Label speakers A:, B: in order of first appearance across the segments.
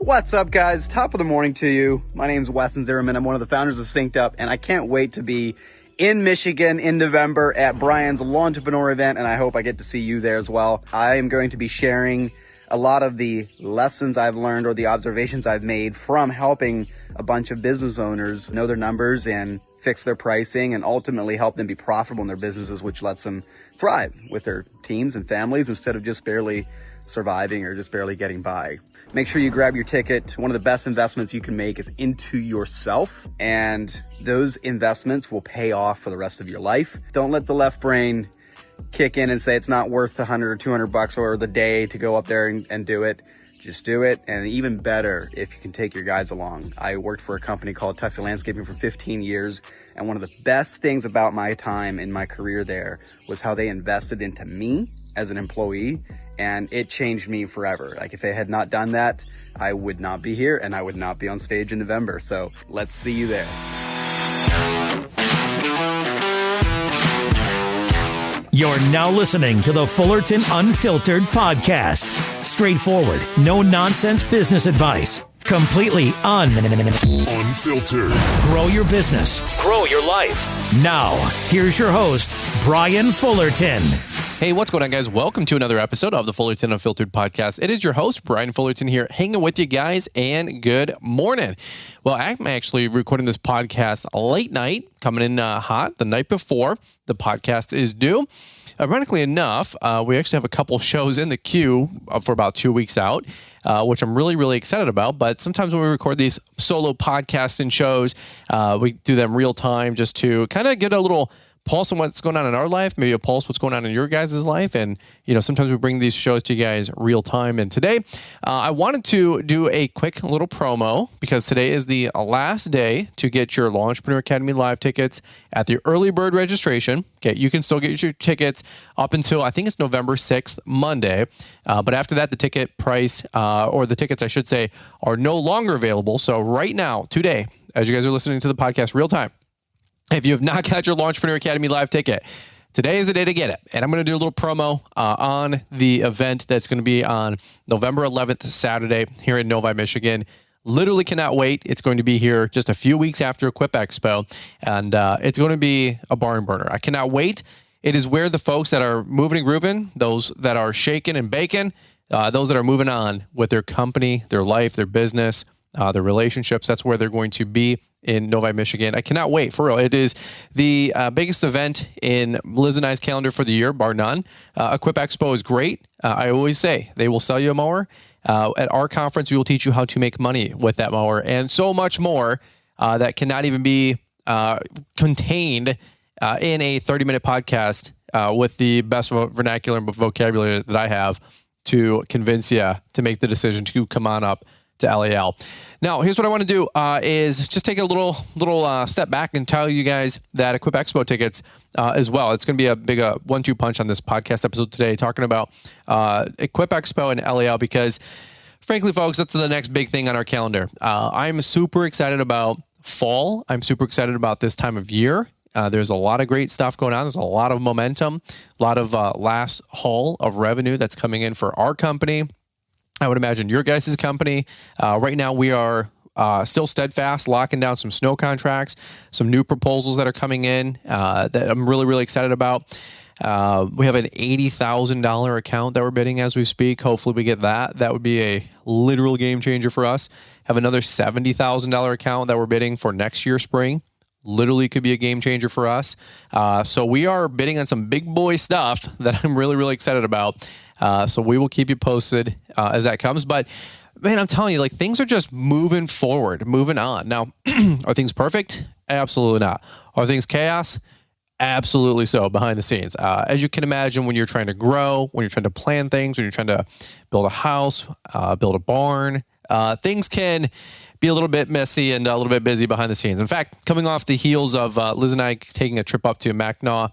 A: What's up, guys? Top of the morning to you. My name's Weston Zimmerman. I'm one of the founders of Synced Up, and I can't wait to be in Michigan in November at Brian's Lawntrepreneur event, and I hope I get to see you there as well. I am going to be sharing a lot of the lessons I've learned or the observations I've made from helping a bunch of business owners know their numbers and fix their pricing and ultimately help them be profitable in their businesses, which lets them thrive with their teams and families instead of just barely surviving or just barely getting by. Make sure you grab your ticket. One of the best investments you can make is into yourself, and those investments will pay off for the rest of your life. Don't let the left brain kick in and say it's not worth $100 or $200 or the day to go up there and do it. Just do it. And even better if you can take your guys along. I worked for a company called Texas Landscaping for 15 years. And one of the best things about my time in my career there was how they invested into me as an employee. And it changed me forever. Like if they had not done that, I would not be here and I would not be on stage in November. So let's see you there.
B: You're now listening to the Fullerton Unfiltered podcast. Straightforward, no nonsense business advice. Completely unfiltered. Grow your business. Grow your life. Now, here's your host, Brian Fullerton.
C: Hey, what's going on, guys? Welcome to another episode of the Fullerton Unfiltered podcast. It is your host, Brian Fullerton here, hanging with you guys, and good morning. Well, I'm actually recording this podcast late night, coming in hot the night before the podcast is due. Ironically enough, we actually have a couple shows in the queue for about 2 weeks out, which I'm really, really excited about. But sometimes when we record these solo podcasts and shows, we do them real time just to kind of get a little pulse on what's going on in our life, maybe a pulse what's going on in your guys' life. And, you know, sometimes we bring these shows to you guys real time. And today, I wanted to do a quick little promo because today is the last day to get your Lawntrepreneur Academy live tickets at the early bird registration. Okay, you can still get your tickets up until, I think it's November 6th, Monday. But after that, the ticket price, or the tickets, I should say, are no longer available. So right now, today, as you guys are listening to the podcast real time, if you have not got your Lawntrepreneur Academy live ticket, today is the day to get it. And I'm going to do a little promo on the event that's going to be on November 11th, Saturday, here in Novi, Michigan. Literally cannot wait. It's going to be here just a few weeks after Equip Expo, and it's going to be a barn burner. I cannot wait. It is where the folks that are moving and grooving, those that are shaking and baking, those that are moving on with their company, their life, their business, their relationships, that's where they're going to be in Novi, Michigan. I cannot wait, for real. It is the biggest event in Liz and I's calendar for the year, bar none. Equip Expo is great. I always say they will sell you a mower. At our conference, we will teach you how to make money with that mower and so much more that cannot even be contained in a 30-minute podcast with the best vernacular and vocabulary that I have to convince you to make the decision to come on up to LAL. Now, here's what I want to do is just take a little step back and tell you guys that Equip Expo tickets as well. It's going to be a big 1-2 punch on this podcast episode today, talking about Equip Expo and LAL because, frankly, folks, that's the next big thing on our calendar. I'm super excited about fall. I'm super excited about this time of year. There's a lot of great stuff going on. There's a lot of momentum, a lot of last haul of revenue that's coming in for our company. I would imagine your guys' company. Right now, we are still steadfast, locking down some snow contracts, some new proposals that are coming in that I'm really, really excited about. We have an $80,000 account that we're bidding as we speak. Hopefully we get that. That would be a literal game changer for us. Have another $70,000 account that we're bidding for next year spring. Literally could be a game changer for us. So we are bidding on some big boy stuff that I'm really, really excited about. So we will keep you posted as that comes. But man, I'm telling you, like things are just moving forward, moving on. Now, are things perfect? Absolutely not. Are things chaos? Absolutely so, behind the scenes. As you can imagine, when you're trying to grow, when you're trying to plan things, when you're trying to build a house, build a barn, things can be a little bit messy and a little bit busy behind the scenes. In fact, coming off the heels of Liz and I taking a trip up to Mackinac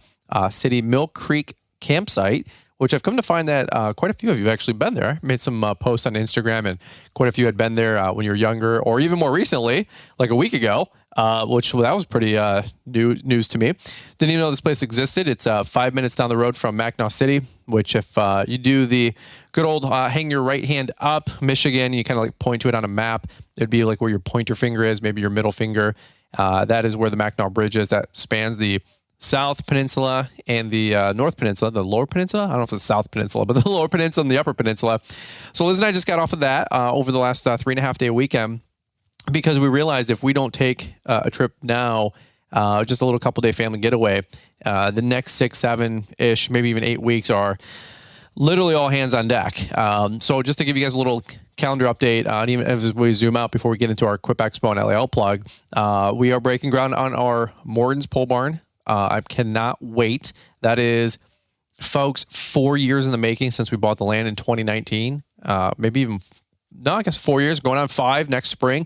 C: City Mill Creek campsite, which I've come to find that quite a few of you have actually been there. I made some posts on Instagram, and quite a few had been there when you were younger, or even more recently, like a week ago. which that was pretty news to me. Didn't even know this place existed. It's 5 minutes down the road from Mackinac City, which if you do the good old hang your right hand up, Michigan, you kind of like point to it on a map. It'd be like where your pointer finger is, maybe your middle finger. That is where the Mackinac Bridge is that spans the South Peninsula and the North Peninsula, the Lower Peninsula. I don't know if it's the South Peninsula, but the Lower Peninsula and the Upper Peninsula. So Liz and I just got off of that over the last 3.5 day weekend, because we realized if we don't take a trip now, just a little couple day family getaway, the next 6, 7-ish, maybe even 8 weeks are literally all hands on deck. So just to give you guys a little calendar update, and even as we zoom out before we get into our Equip Expo and LAL plug, we are breaking ground on our Morton's pole barn. I cannot wait. That is, folks, 4 years in the making since we bought the land in 2019. Maybe even, no, I guess 4 years, going on 5 next spring.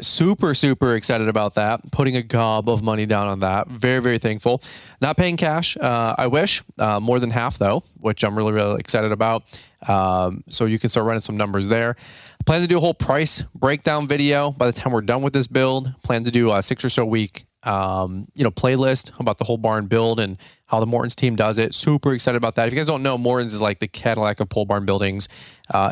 C: Super, super excited about that. Putting a gob of money down on that. Very, very thankful. Not paying cash. I wish more than half though, which I'm really, really excited about. So you can start running some numbers there. Plan to do a whole price breakdown video by the time we're done with this build. Plan to do a 6 or so week, playlist about the whole barn build and how the Morton's team does it. Super excited about that. If you guys don't know, Morton's is like the Cadillac of pole barn buildings,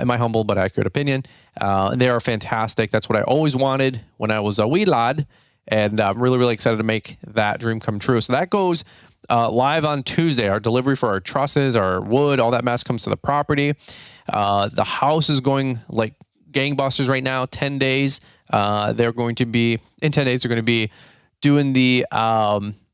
C: in my humble but accurate opinion. And they are fantastic. That's what I always wanted when I was a wee lad. And I'm really, really excited to make that dream come true. So that goes live on Tuesday. Our delivery for our trusses, our wood, all that mess comes to the property. The house is going like gangbusters right now. 10 days. They're going to be doing the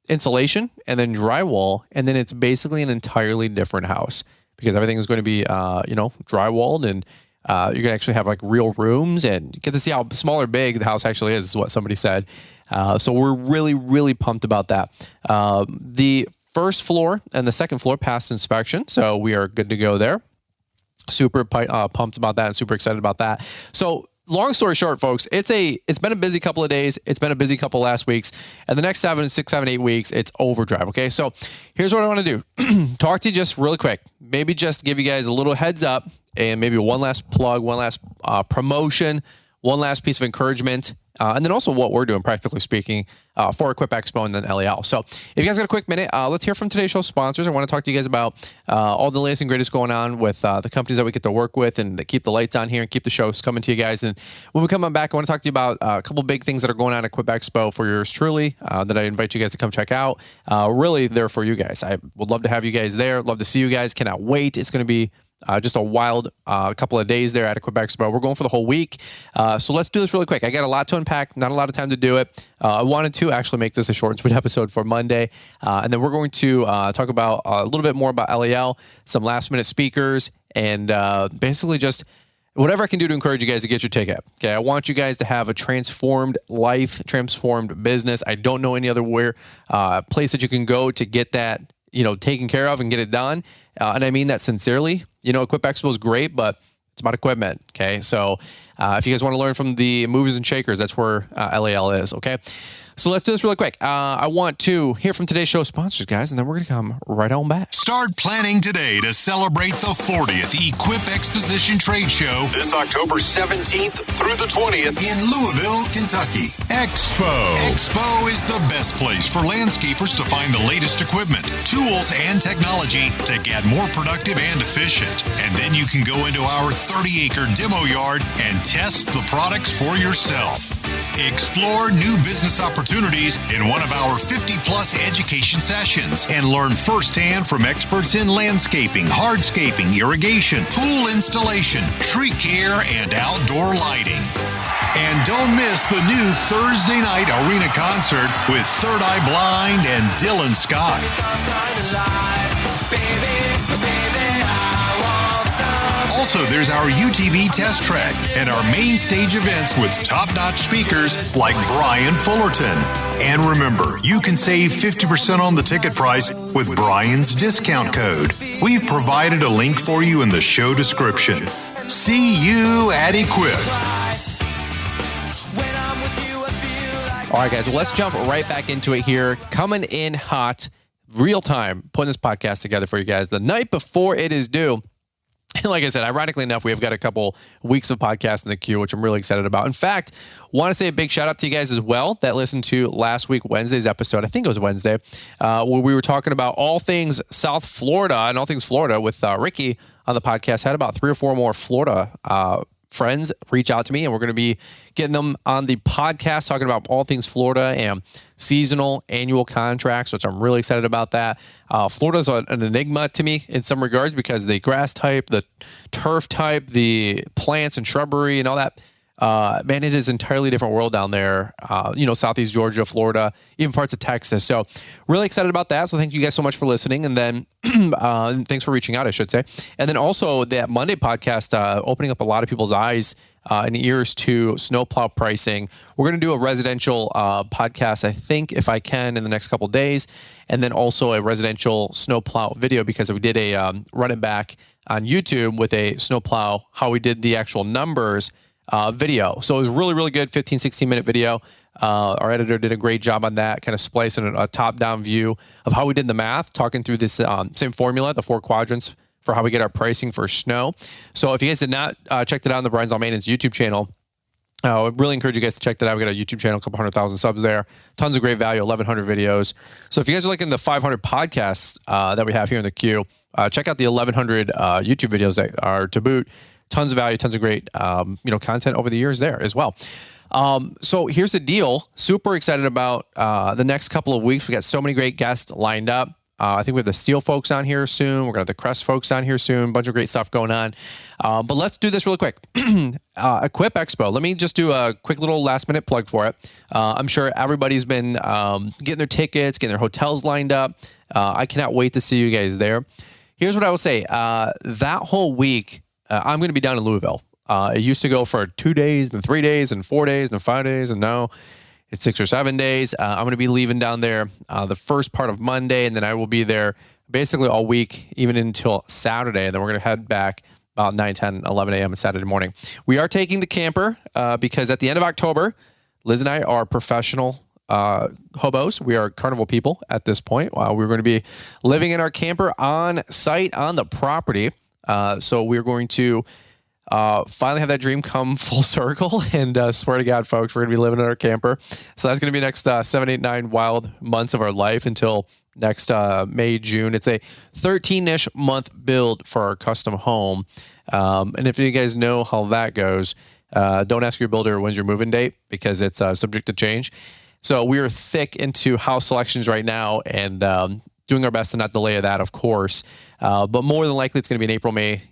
C: insulation and then drywall, and then it's basically an entirely different house because everything is going to be drywalled, and you're gonna actually have like real rooms and get to see how small or big the house actually is what somebody said. So we're really, really pumped about that. The first floor and the second floor passed inspection, so we are good to go there. Super pumped about that and super excited about that. So long story short, folks, it's been a busy couple of days. It's been a busy couple of last weeks. And the next 6, 7, 8 weeks, it's overdrive. Okay. So here's what I want to do. Talk to you just really quick. Maybe just give you guys a little heads up and maybe one last plug, one last promotion, one last piece of encouragement. And then also what we're doing, practically speaking, for Equip Expo and then LAL. So if you guys got a quick minute, let's hear from today's show sponsors. I want to talk to you guys about all the latest and greatest going on with the companies that we get to work with and that keep the lights on here and keep the shows coming to you guys. And when we come on back, I want to talk to you about a couple big things that are going on at Equip Expo for yours truly that I invite you guys to come check out. Really there for you guys. I would love to have you guys there. Love to see you guys. Cannot wait. It's going to be just a wild couple of days there at Equip Expo. We're going for the whole week. So let's do this really quick. I got a lot to unpack, not a lot of time to do it. I wanted to actually make this a short and sweet episode for Monday. And then we're going to talk about a little bit more about LAL, some last minute speakers, and basically just whatever I can do to encourage you guys to get your ticket. Okay. I want you guys to have a transformed life, transformed business. I don't know any other place that you can go to get that, taken care of and get it done. And I mean that sincerely. Equip Expo is great, but it's about equipment. Okay. So if you guys want to learn from the movers and shakers, that's where LAL is. Okay. So let's do this really quick. I want to hear from today's show sponsors, guys, and then we're going to come right on back.
D: Start planning today to celebrate the 40th Equip Exposition Trade Show this October 17th through the 20th in Louisville, Kentucky. Expo is the best place for landscapers to find the latest equipment, tools, and technology to get more productive and efficient. And then you can go into our 30-acre demo yard and test the products for yourself. Explore new business opportunities in one of our 50-plus education sessions and learn firsthand from experts in landscaping, hardscaping, irrigation, pool installation, tree care, and outdoor lighting. And don't miss the new Thursday night arena concert with Third Eye Blind and Dylan Scott. Also, there's our UTV test track and our main stage events with top-notch speakers like Brian Fullerton. And remember, you can save 50% on the ticket price with Brian's discount code. We've provided a link for you in the show description. See you at Equip.
C: All right, guys, well, let's jump right back into it here. Coming in hot, real time, putting this podcast together for you guys the night before it is due. And like I said, ironically enough, we've got a couple weeks of podcasts in the queue, which I'm really excited about. In fact, want to say a big shout out to you guys as well that listened to last week, Wednesday's episode. I think it was Wednesday, where we were talking about all things South Florida and all things Florida with Ricky on the podcast. Had about 3 or 4 more Florida friends reach out to me, and we're going to be getting them on the podcast talking about all things Florida and seasonal annual contracts, which I'm really excited about that. Florida's an enigma to me in some regards because the grass type, the turf type, the plants and shrubbery and all that, man, it is an entirely different world down there. Southeast Georgia, Florida, even parts of Texas. So really excited about that. So thank you guys so much for listening. And then thanks for reaching out, I should say. And then also that Monday podcast, opening up a lot of people's eyes and ears to snowplow pricing. We're going to do a residential podcast, I think, if I can, in the next couple of days. And then also a residential snowplow video because we did a run it back on YouTube with a snowplow, how we did the actual numbers video. So it was really, really good 15, 16 minute video. Our editor did a great job on that, kind of splicing a top-down view of how we did the math, talking through this same formula, the 4 quadrants for how we get our pricing for snow. So if you guys did not check that out on the Brian's Lawn Maintenance YouTube channel, I would really encourage you guys to check that out. We got a YouTube channel, a couple 100,000 subs there, tons of great value, 1,100 videos. So if you guys are looking at the 500 podcasts that we have here in the queue, check out the 1,100 YouTube videos that are to boot. Tons of value, tons of great, content over the years there as well. So here's the deal. Super excited about the next couple of weeks. We got so many great guests lined up. I think we have the Steel folks on here soon. We're going to have the Crest folks on here soon. A bunch of great stuff going on. But let's do this really quick. Equip Expo. Let me just do a quick little last minute plug for it. I'm sure everybody's been getting their tickets, getting their hotels lined up. I cannot wait to see you guys there. Here's what I will say. That whole week, I'm going to be down in Louisville. It used to go for 2 days, then 3 days, and 4 days, and 5 days, and now it's 6 or 7 days. I'm going to be leaving down there the first part of Monday, and then I will be there basically all week, even until Saturday, and then we're going to head back about 9, 10, 11 a.m. on Saturday morning. We are taking the camper because at the end of October, Liz and I are professional hobos. We are carnival people at this point. We're going to be living in our camper on site on the property. So we're going to finally have that dream come full circle, and swear to God, folks, we're going to be living in our camper. So that's going to be next 7, 8, 9 wild months of our life until next May, June. It's a 13-ish month build for our custom home. And if you guys know how that goes, don't ask your builder when's your move-in date because it's subject to change. So we are thick into house selections right now and doing our best to not delay that, of course. But more than likely, it's going to be an April, May,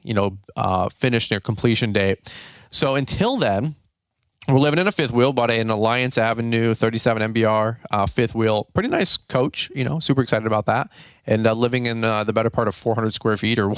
C: finish near completion date. So until then, we're living in a fifth wheel, bought an Alliance Avenue 37 MBR fifth wheel. Pretty nice coach, super excited about that. And living in the better part of 400 square feet or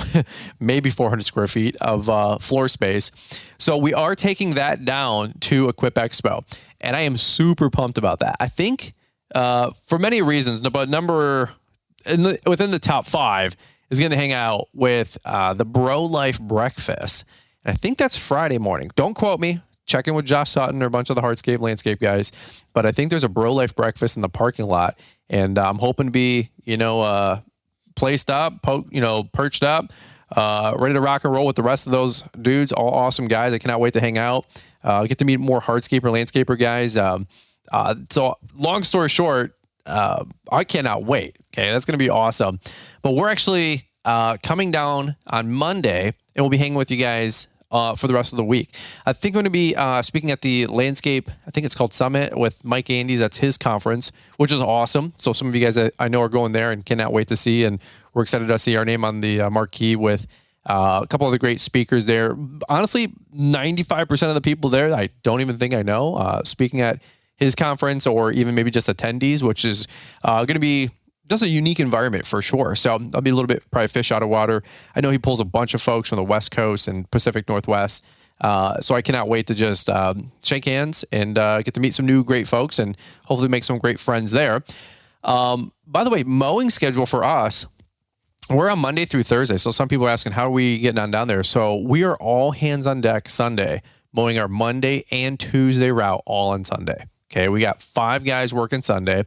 C: maybe 400 square feet of floor space. So we are taking that down to Equip Expo. And I am super pumped about that. I think for many reasons, but within the top 5 is going to hang out with the Bro Life Breakfast. And I think that's Friday morning. Don't quote me. Check in with Josh Sutton or a bunch of the Hardscape Landscape guys. But I think there's a Bro Life Breakfast in the parking lot. And I'm hoping to be, placed up, perched up, ready to rock and roll with the rest of those dudes. All awesome guys. I cannot wait to hang out. Get to meet more Hardscaper, Landscaper guys. So long story short, I cannot wait. Okay, that's going to be awesome. But we're actually coming down on Monday, and we'll be hanging with you guys for the rest of the week. I think I'm going to be speaking at the Landscape, I think it's called Summit, with Mike Andes. That's his conference, which is awesome. So some of you guys I know are going there and cannot wait to see, and we're excited to see our name on the marquee with a couple of the great speakers there. Honestly, 95% of the people there, I don't even think I know, speaking at his conference or even maybe just attendees, which is going to be just a unique environment for sure. So I'll be a little bit probably fish out of water. I know he pulls a bunch of folks from the West Coast and Pacific Northwest. So I cannot wait to just shake hands and get to meet some new great folks and hopefully make some great friends there. By the way, mowing schedule for us, we're on Monday through Thursday. So some people are asking, how are we getting on down there? So we are all hands on deck Sunday, mowing our Monday and Tuesday route all on Sunday. Okay, we got 5 guys working Sunday,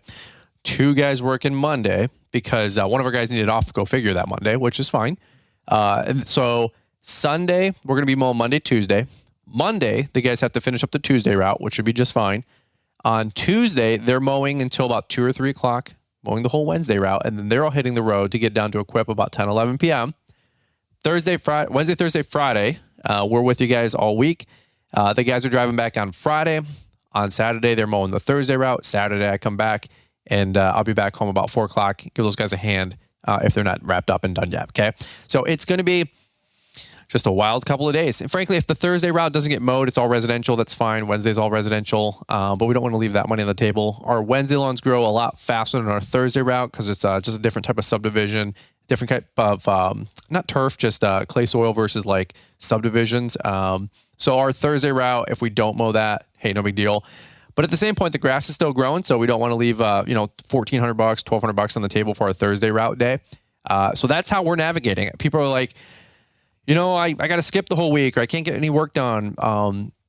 C: 2 guys working Monday because one of our guys needed off, go figure, that Monday, which is fine. And so Sunday, we're going to be mowing Monday, Tuesday. Monday, the guys have to finish up the Tuesday route, which should be just fine. On Tuesday, they're mowing until about 2 or 3 o'clock, mowing the whole Wednesday route, and then they're all hitting the road to get down to Equip about 10, 11 p.m. Wednesday, Thursday, Friday, we're with you guys all week. The guys are driving back on Friday. On Saturday, they're mowing the Thursday route. Saturday, I come back, and I'll be back home about 4 o'clock. Give those guys a hand if they're not wrapped up and done yet, okay? So it's going to be just a wild couple of days. And frankly, if the Thursday route doesn't get mowed, it's all residential. That's fine. Wednesday's all residential, but we don't want to leave that money on the table. Our Wednesday lawns grow a lot faster than our Thursday route because it's just a different type of subdivision, different type of, not turf, just clay soil versus like subdivisions. So our Thursday route, if we don't mow that, hey, no big deal. But at the same point, the grass is still growing, so we don't want to leave, $1,400, $1,200 on the table for our Thursday route day. So that's how we're navigating it. People are like, I got to skip the whole week, or I can't get any work done.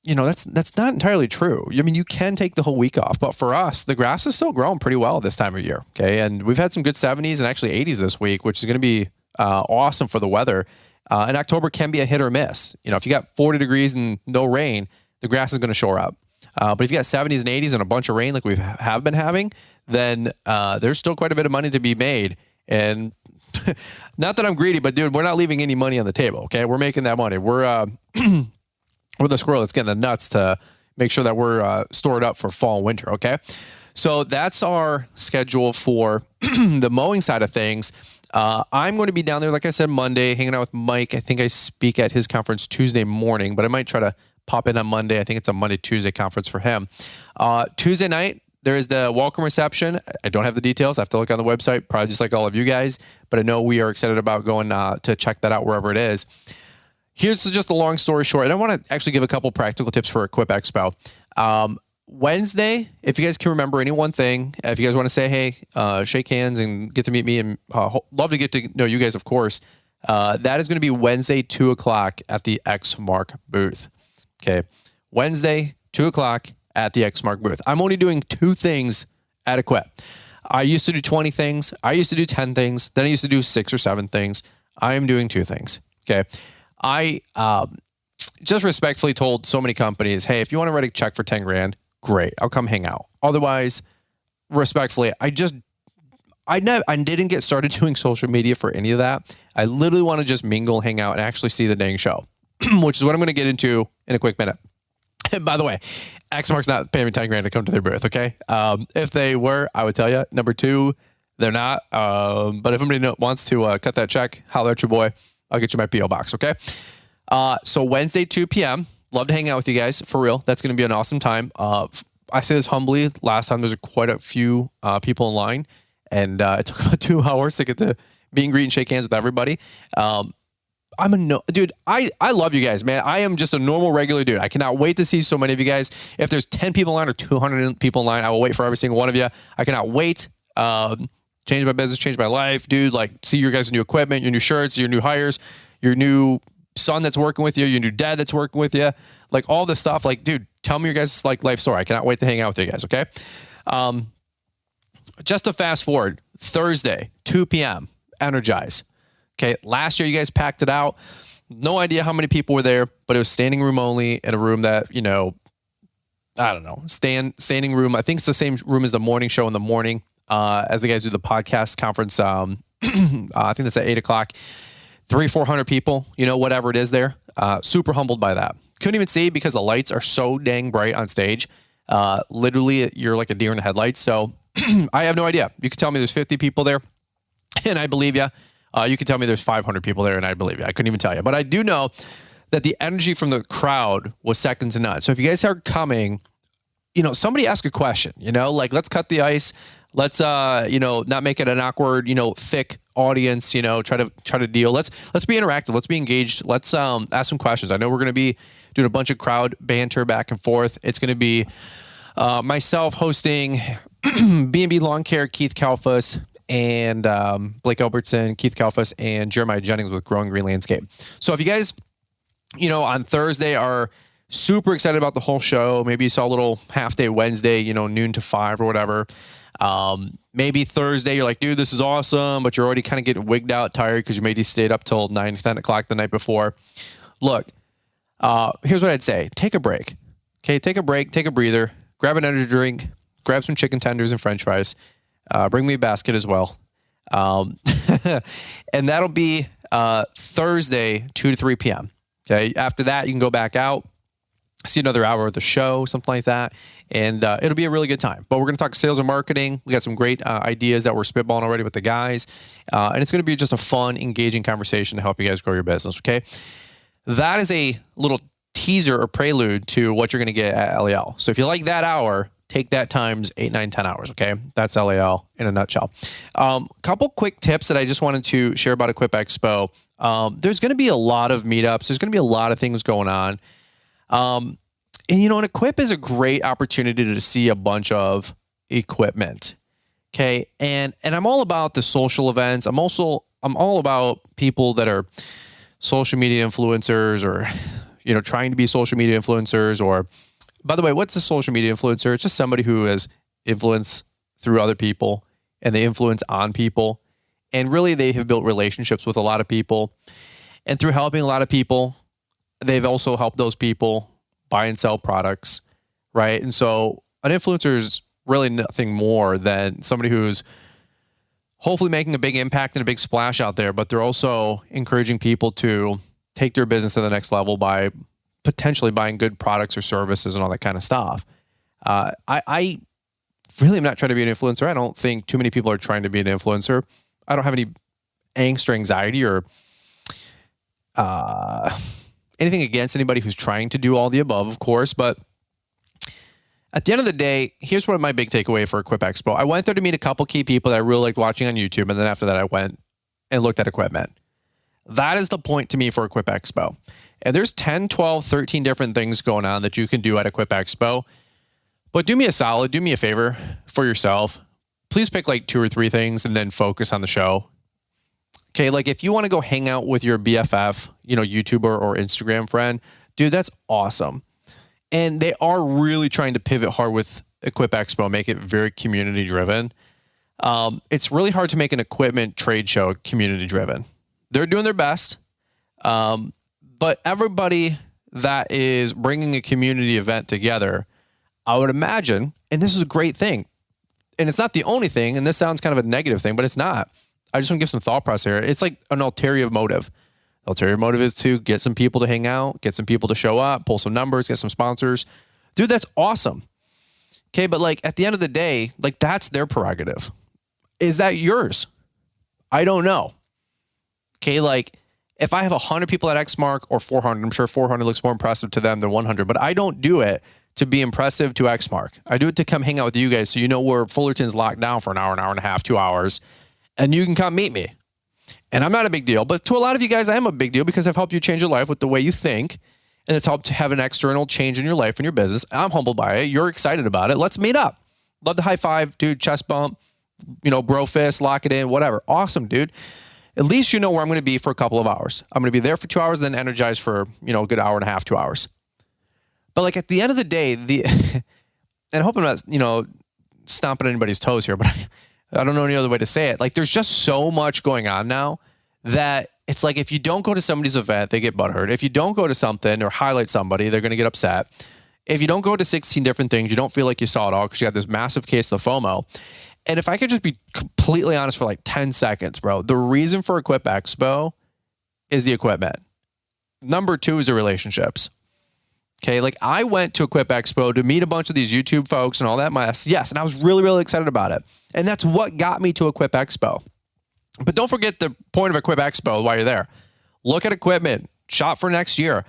C: That's not entirely true. I mean, you can take the whole week off, but for us, the grass is still growing pretty well this time of year. Okay. And we've had some good 70s and actually 80s this week, which is going to be awesome for the weather. And October can be a hit or miss. If you got 40 degrees and no rain, the grass is going to shore up. But if you got 70s and 80s and a bunch of rain like we have been having, then there's still quite a bit of money to be made. And not that I'm greedy, but dude, we're not leaving any money on the table. Okay. We're making that money. We're the squirrel that's getting the nuts to make sure that we're stored up for fall and winter. Okay. So that's our schedule for the mowing side of things. I'm going to be down there, like I said, Monday, hanging out with Mike. I think I speak at his conference Tuesday morning, but I might try to pop in on Monday. I think it's a Monday-Tuesday conference for him. Tuesday night, there is the welcome reception. I don't have the details. I have to look on the website, probably just like all of you guys, but I know we are excited about going to check that out wherever it is. Here's just a long story short. And I want to actually give a couple practical tips for Equip Expo. Wednesday, if you guys can remember any one thing, if you guys want to say, hey, shake hands and get to meet me, and love to get to know you guys, of course, that is going to be Wednesday, 2 o'clock at the Xmark booth. Okay. Wednesday, 2 o'clock at the Xmark booth. I'm only doing 2 things at Equip. I used to do 20 things. I used to do 10 things. Then I used to do 6 or 7 things. I am doing 2 things. Okay. I just respectfully told so many companies, hey, if you want to write a check for 10 grand, great. I'll come hang out. Otherwise, respectfully, I didn't get started doing social media for any of that. I literally want to just mingle, hang out, and actually see the dang show, which is what I'm going to get into in a quick minute. And by the way, Xmark's not paying me 10 grand to come to their booth, okay? If they were, I would tell you. Number 2, they're not. But if anybody wants to cut that check, holler at your boy. I'll get you my P.O. box, okay? So Wednesday, 2 p.m., love to hang out with you guys, for real. That's going to be an awesome time. I say this humbly. Last time, there's quite a few people in line, and it took about 2 hours to get to meet and greet and shake hands with everybody. Dude, I love you guys, man. I am just a normal, regular dude. I cannot wait to see so many of you guys. If there's 10 people in line or 200 people in line, I will wait for every single one of you. I cannot wait. Change my business, change my life, dude. Like, see your guys' new equipment, your new shirts, your new hires, your new son that's working with you, your new dad that's working with you, like all this stuff. Like, dude, tell me your guys' like life story. I cannot wait to hang out with you guys. Okay. Just to fast forward, Thursday, 2 p.m., Energize. Okay. Last year, you guys packed it out. No idea how many people were there, but it was standing room only in a room that, I don't know, standing room. I think it's the same room as the morning show in the morning. As the guys do the podcast conference, I think that's at 8 o'clock, 300-400 people, whatever it is there. Super humbled by that. Couldn't even see because the lights are so dang bright on stage. Literally you're like a deer in the headlights. So I have no idea. You could tell me there's 50 people there and I believe you. You could tell me there's 500 people there and I believe you. I couldn't even tell you, but I do know that the energy from the crowd was second to none. So if you guys are coming, somebody ask a question, like let's cut the ice. Let's, not make it an awkward, thick audience, try to deal. Let's be interactive. Let's be engaged. Let's ask some questions. I know we're going to be doing a bunch of crowd banter back and forth. It's going to be myself hosting B&B Lawn Care, Keith Kalfas, and Blake Albertson, Keith Kalfas, and Jeremiah Jennings with Growing Green Landscape. So if you guys, on Thursday are super excited about the whole show, maybe you saw a little half day Wednesday, noon to 5 or whatever. Maybe Thursday, you're like, dude, this is awesome, but you're already kind of getting wigged out, tired because you maybe stayed up till 9, 10 o'clock the night before. Look, here's what I'd say. Take a break. Okay, take a break, take a breather, grab an energy drink, grab some chicken tenders and french fries. Bring me a basket as well. And that'll be Thursday, 2 to 3 p.m. Okay, after that, you can go back out, see another hour of the show, something like that, and it'll be a really good time. But we're going to talk sales and marketing. We got some great ideas that we're spitballing already with the guys, and it's going to be just a fun, engaging conversation to help you guys grow your business, okay? That is a little teaser or prelude to what you're going to get at LAL. So if you like that hour, take that times 8, 9, 10 hours, okay? That's LAL in a nutshell. Couple quick tips that I just wanted to share about Equip Expo. There's going to be a lot of meetups. There's going to be a lot of things going on. And an Equip is a great opportunity to see a bunch of equipment. Okay. And I'm all about the social events. I'm all about people that are social media influencers or, trying to be social media influencers. Or, by the way, what's a social media influencer? It's just somebody who has influence through other people and they influence on people. And really they have built relationships with a lot of people, and through helping a lot of people, they've also helped those people buy and sell products, right? And so an influencer is really nothing more than somebody who's hopefully making a big impact and a big splash out there, but they're also encouraging people to take their business to the next level by potentially buying good products or services and all that kind of stuff. I really am not trying to be an influencer. I don't think too many people are trying to be an influencer. I don't have any angst or anxiety or anything against anybody who's trying to do all the above, of course. But at the end of the day, here's what my big takeaway for Equip Expo. I went there to meet a couple key people that I really liked watching on YouTube. And then after that, I went and looked at equipment. That is the point to me for Equip Expo. And there's 10, 12, 13 different things going on that you can do at Equip Expo. But do me a solid, do me a favor for yourself. Please pick like 2 or 3 things and then focus on the show. Okay, like if you want to go hang out with your BFF, YouTuber or Instagram friend, dude, that's awesome. And they are really trying to pivot hard with Equip Expo, make it very community driven. It's really hard to make an equipment trade show community driven. They're doing their best. But everybody that is bringing a community event together, I would imagine, and this is a great thing, and it's not the only thing, and this sounds kind of a negative thing, but it's not. I just want to give some thought process here. It's like an ulterior motive. Ulterior motive is to get some people to hang out, get some people to show up, pull some numbers, get some sponsors. Dude, that's awesome. Okay, but like at the end of the day, like that's their prerogative. Is that yours? I don't know. Okay, like if I have 100 people at Xmark or 400, I'm sure 400 looks more impressive to them than 100, but I don't do it to be impressive to Xmark. I do it to come hang out with you guys so you know where Fullerton's locked down for an hour and a half, 2 hours, and you can come meet me. And I'm not a big deal, but to a lot of you guys, I am a big deal because I've helped you change your life with the way you think, and it's helped to have an external change in your life and your business. I'm humbled by it. You're excited about it. Let's meet up. Love the high five, dude, chest bump, bro fist, lock it in, whatever. Awesome, dude. At least you know where I'm going to be for a couple of hours. I'm going to be there for 2 hours, then energized for, a good hour and a half, 2 hours. But like at the end of the day, and I hope I'm not, stomping anybody's toes here, but I don't know any other way to say it. Like there's just so much going on now that it's like if you don't go to somebody's event, they get butthurt. If you don't go to something or highlight somebody, they're going to get upset. If you don't go to 16 different things, you don't feel like you saw it all because you got this massive case of FOMO. And if I could just be completely honest for like 10 seconds, bro, the reason for Equip Expo is the equipment. Number 2 is the relationships. Okay, like I went to Equip Expo to meet a bunch of these YouTube folks and all that mess. Yes, and I was really, really excited about it. And that's what got me to Equip Expo. But don't forget the point of Equip Expo while you're there. Look at equipment. Shop for next year.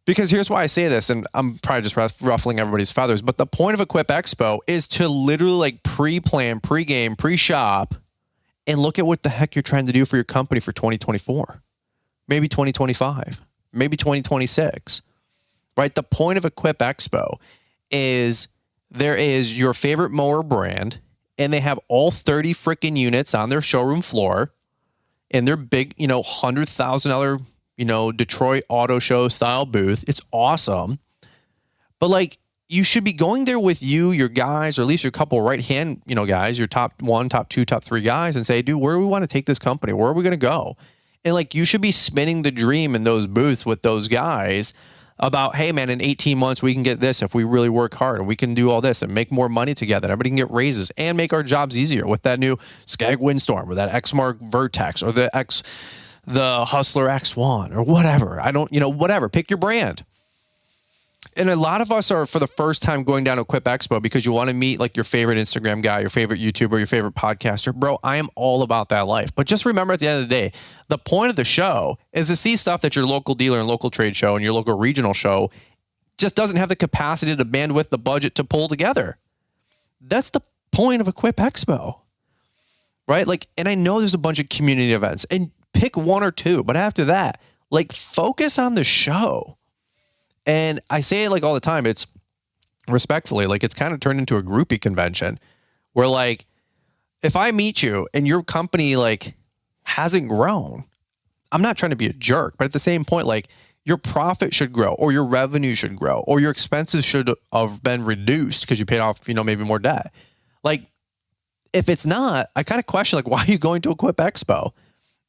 C: Because here's why I say this, and I'm probably just ruffling everybody's feathers, but the point of Equip Expo is to literally like pre-plan, pre-game, pre-shop, and look at what the heck you're trying to do for your company for 2024. Maybe 2025. Maybe 2026. Right? The point of Equip Expo is there is your favorite mower brand, and they have all 30 freaking units on their showroom floor in their big, $100,000, Detroit Auto Show style booth. It's awesome. But like you should be going there with your guys, or at least your couple right-hand, guys, your top 1, top 2, top 3 guys, and say, dude, where do we want to take this company? Where are we going to go? And like, you should be spinning the dream in those booths with those guys about, hey man, in 18 months, we can get this if we really work hard, and we can do all this and make more money together. Everybody can get raises and make our jobs easier with that new Skag Windstorm or that Xmark Vertex or the Hustler X1 or whatever. Whatever, pick your brand. And a lot of us are, for the first time, going down to Equip Expo because you want to meet like your favorite Instagram guy, your favorite YouTuber, your favorite podcaster. Bro, I am all about that life. But just remember, at the end of the day, the point of the show is to see stuff that your local dealer and local trade show and your local regional show just doesn't have the capacity, the bandwidth, the budget to pull together. That's the point of Equip Expo, right? Like, and I know there's a bunch of community events, and pick 1 or 2, but after that, like, focus on the show. And I say it like all the time, it's respectfully, like, it's kind of turned into a groupie convention where, like, if I meet you and your company like hasn't grown, I'm not trying to be a jerk, but at the same point, like, your profit should grow, or your revenue should grow, or your expenses should have been reduced because you paid off, maybe more debt. Like, if it's not, I kind of question, like, why are you going to Equip Expo?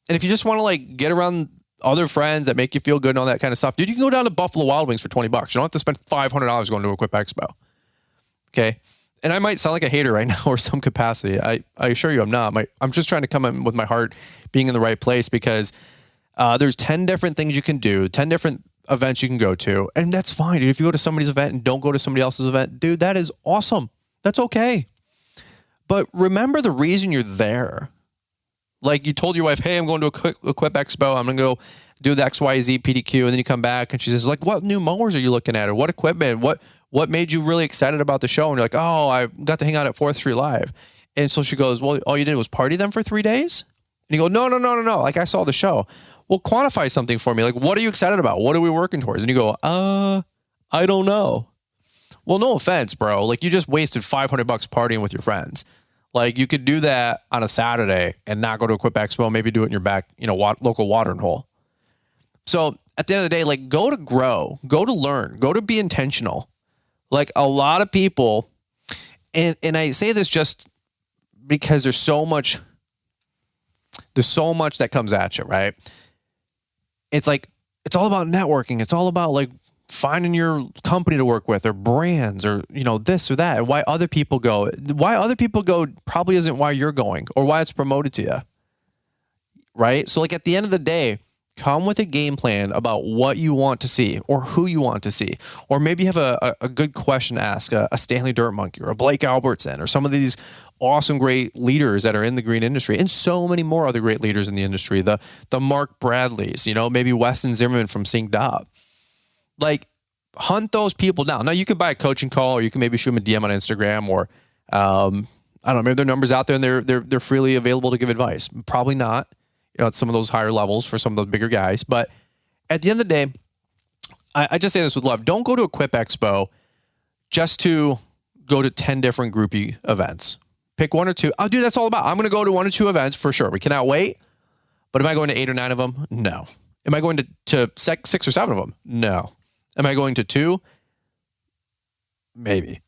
C: And if you just want to like get around other friends that make you feel good and all that kind of stuff, dude, you can go down to Buffalo Wild Wings for $20. You don't have to spend $500 going to Equip Expo. Okay. And I might sound like a hater right now or some capacity. I assure you I'm not. I'm just trying to come in with my heart being in the right place, because there's 10 different things you can do, 10 different events you can go to. And that's fine, dude. If you go to somebody's event and don't go to somebody else's event, dude, that is awesome. That's okay. But remember the reason you're there. Like, you told your wife, hey, I'm going to Equip Expo. I'm going to go do the XYZ PDQ. And then you come back and she says, like, what new mowers are you looking at? Or what equipment? What made you really excited about the show? And you're like, oh, I got to hang out at 4th Street Live. And so she goes, well, all you did was party then for 3 days? And you go, no. Like, I saw the show. Well, quantify something for me. Like, what are you excited about? What are we working towards? And you go, I don't know. Well, no offense, bro. Like, you just wasted $500 partying with your friends. Like, you could do that on a Saturday and not go to Equip Expo, maybe do it in your back, local watering hole. So at the end of the day, like, go to grow, go to learn, go to be intentional. Like, a lot of people, and I say this just because there's so much that comes at you, right? It's like, it's all about networking. It's all about like finding your company to work with, or brands, or, this or that. And why other people go probably isn't why you're going or why it's promoted to you. Right. So like, at the end of the day, come with a game plan about what you want to see or who you want to see. Or maybe you have a good question to ask a Stanley Dirt Monkey or a Blake Albertson or some of these awesome, great leaders that are in the green industry, and so many more other great leaders in the industry. The Mark Bradleys, maybe Weston Zimmerman from Synced Up. Like, hunt those people down. Now, you can buy a coaching call, or you can maybe shoot them a DM on Instagram, or I don't know, maybe their number's out there and they're freely available to give advice. Probably not, at some of those higher levels for some of those bigger guys. But at the end of the day, I just say this with love. Don't go to Equip Expo just to go to 10 different groupie events. Pick 1 or 2. Oh, dude, that's all about. I'm going to go to 1 or 2 events for sure. We cannot wait. But am I going to 8 or 9 of them? No. Am I going to 6 or 7 of them? No. Am I going to 2? Maybe.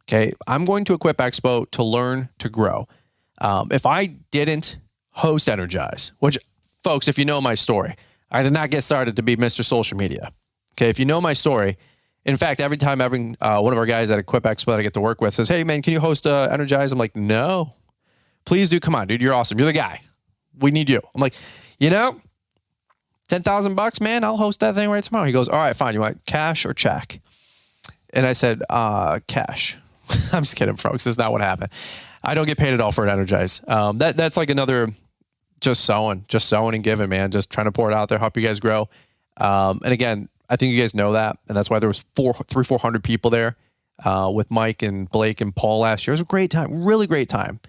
C: Okay. I'm going to Equip Expo to learn, to grow. If I didn't host Energize, which, folks, if you know my story, I did not get started to be Mr. Social Media. Okay. If you know my story, in fact, every time one of our guys at Equip Expo that I get to work with says, hey man, can you host Energize? I'm like, no, please do. Come on, dude. You're awesome. You're the guy. We need you. I'm like, $10,000, man, I'll host that thing right tomorrow. He goes, all right, fine. You want cash or check? And I said, cash. I'm just kidding, folks. That's not what happened. I don't get paid at all for an Energize. That's like another just sowing and giving, man. Just trying to pour it out there, help you guys grow. And again, I think you guys know that. And that's why there was 400 people there with Mike and Blake and Paul last year. It was a great time, really great time.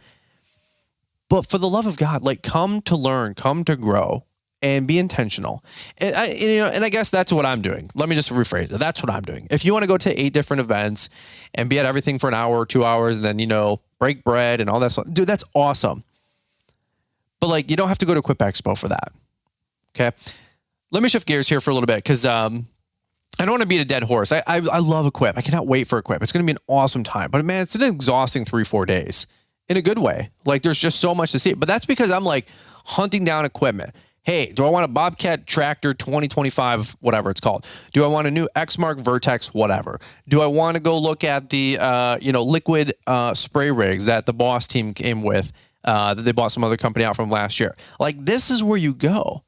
C: But for the love of God, like, come to learn, come to grow, and be intentional. And I guess that's what I'm doing. Let me just rephrase it. That's what I'm doing. If you want to go to 8 different events and be at everything for an hour or 2 hours, and then, break bread and all that stuff, dude, that's awesome. But like, you don't have to go to Equip Expo for that. Okay. Let me shift gears here for a little bit, because I don't want to beat a dead horse. I love Equip. I cannot wait for Equip. It's going to be an awesome time. But man, it's an exhausting 3-4 days in a good way. Like there's just so much to see. But that's because I'm like hunting down equipment. Hey, do I want a Bobcat tractor 2025, whatever it's called? Do I want a new X-Mark Vertex, whatever? Do I want to go look at the liquid spray rigs that the Boss team came with that they bought some other company out from last year? Like this is where you go.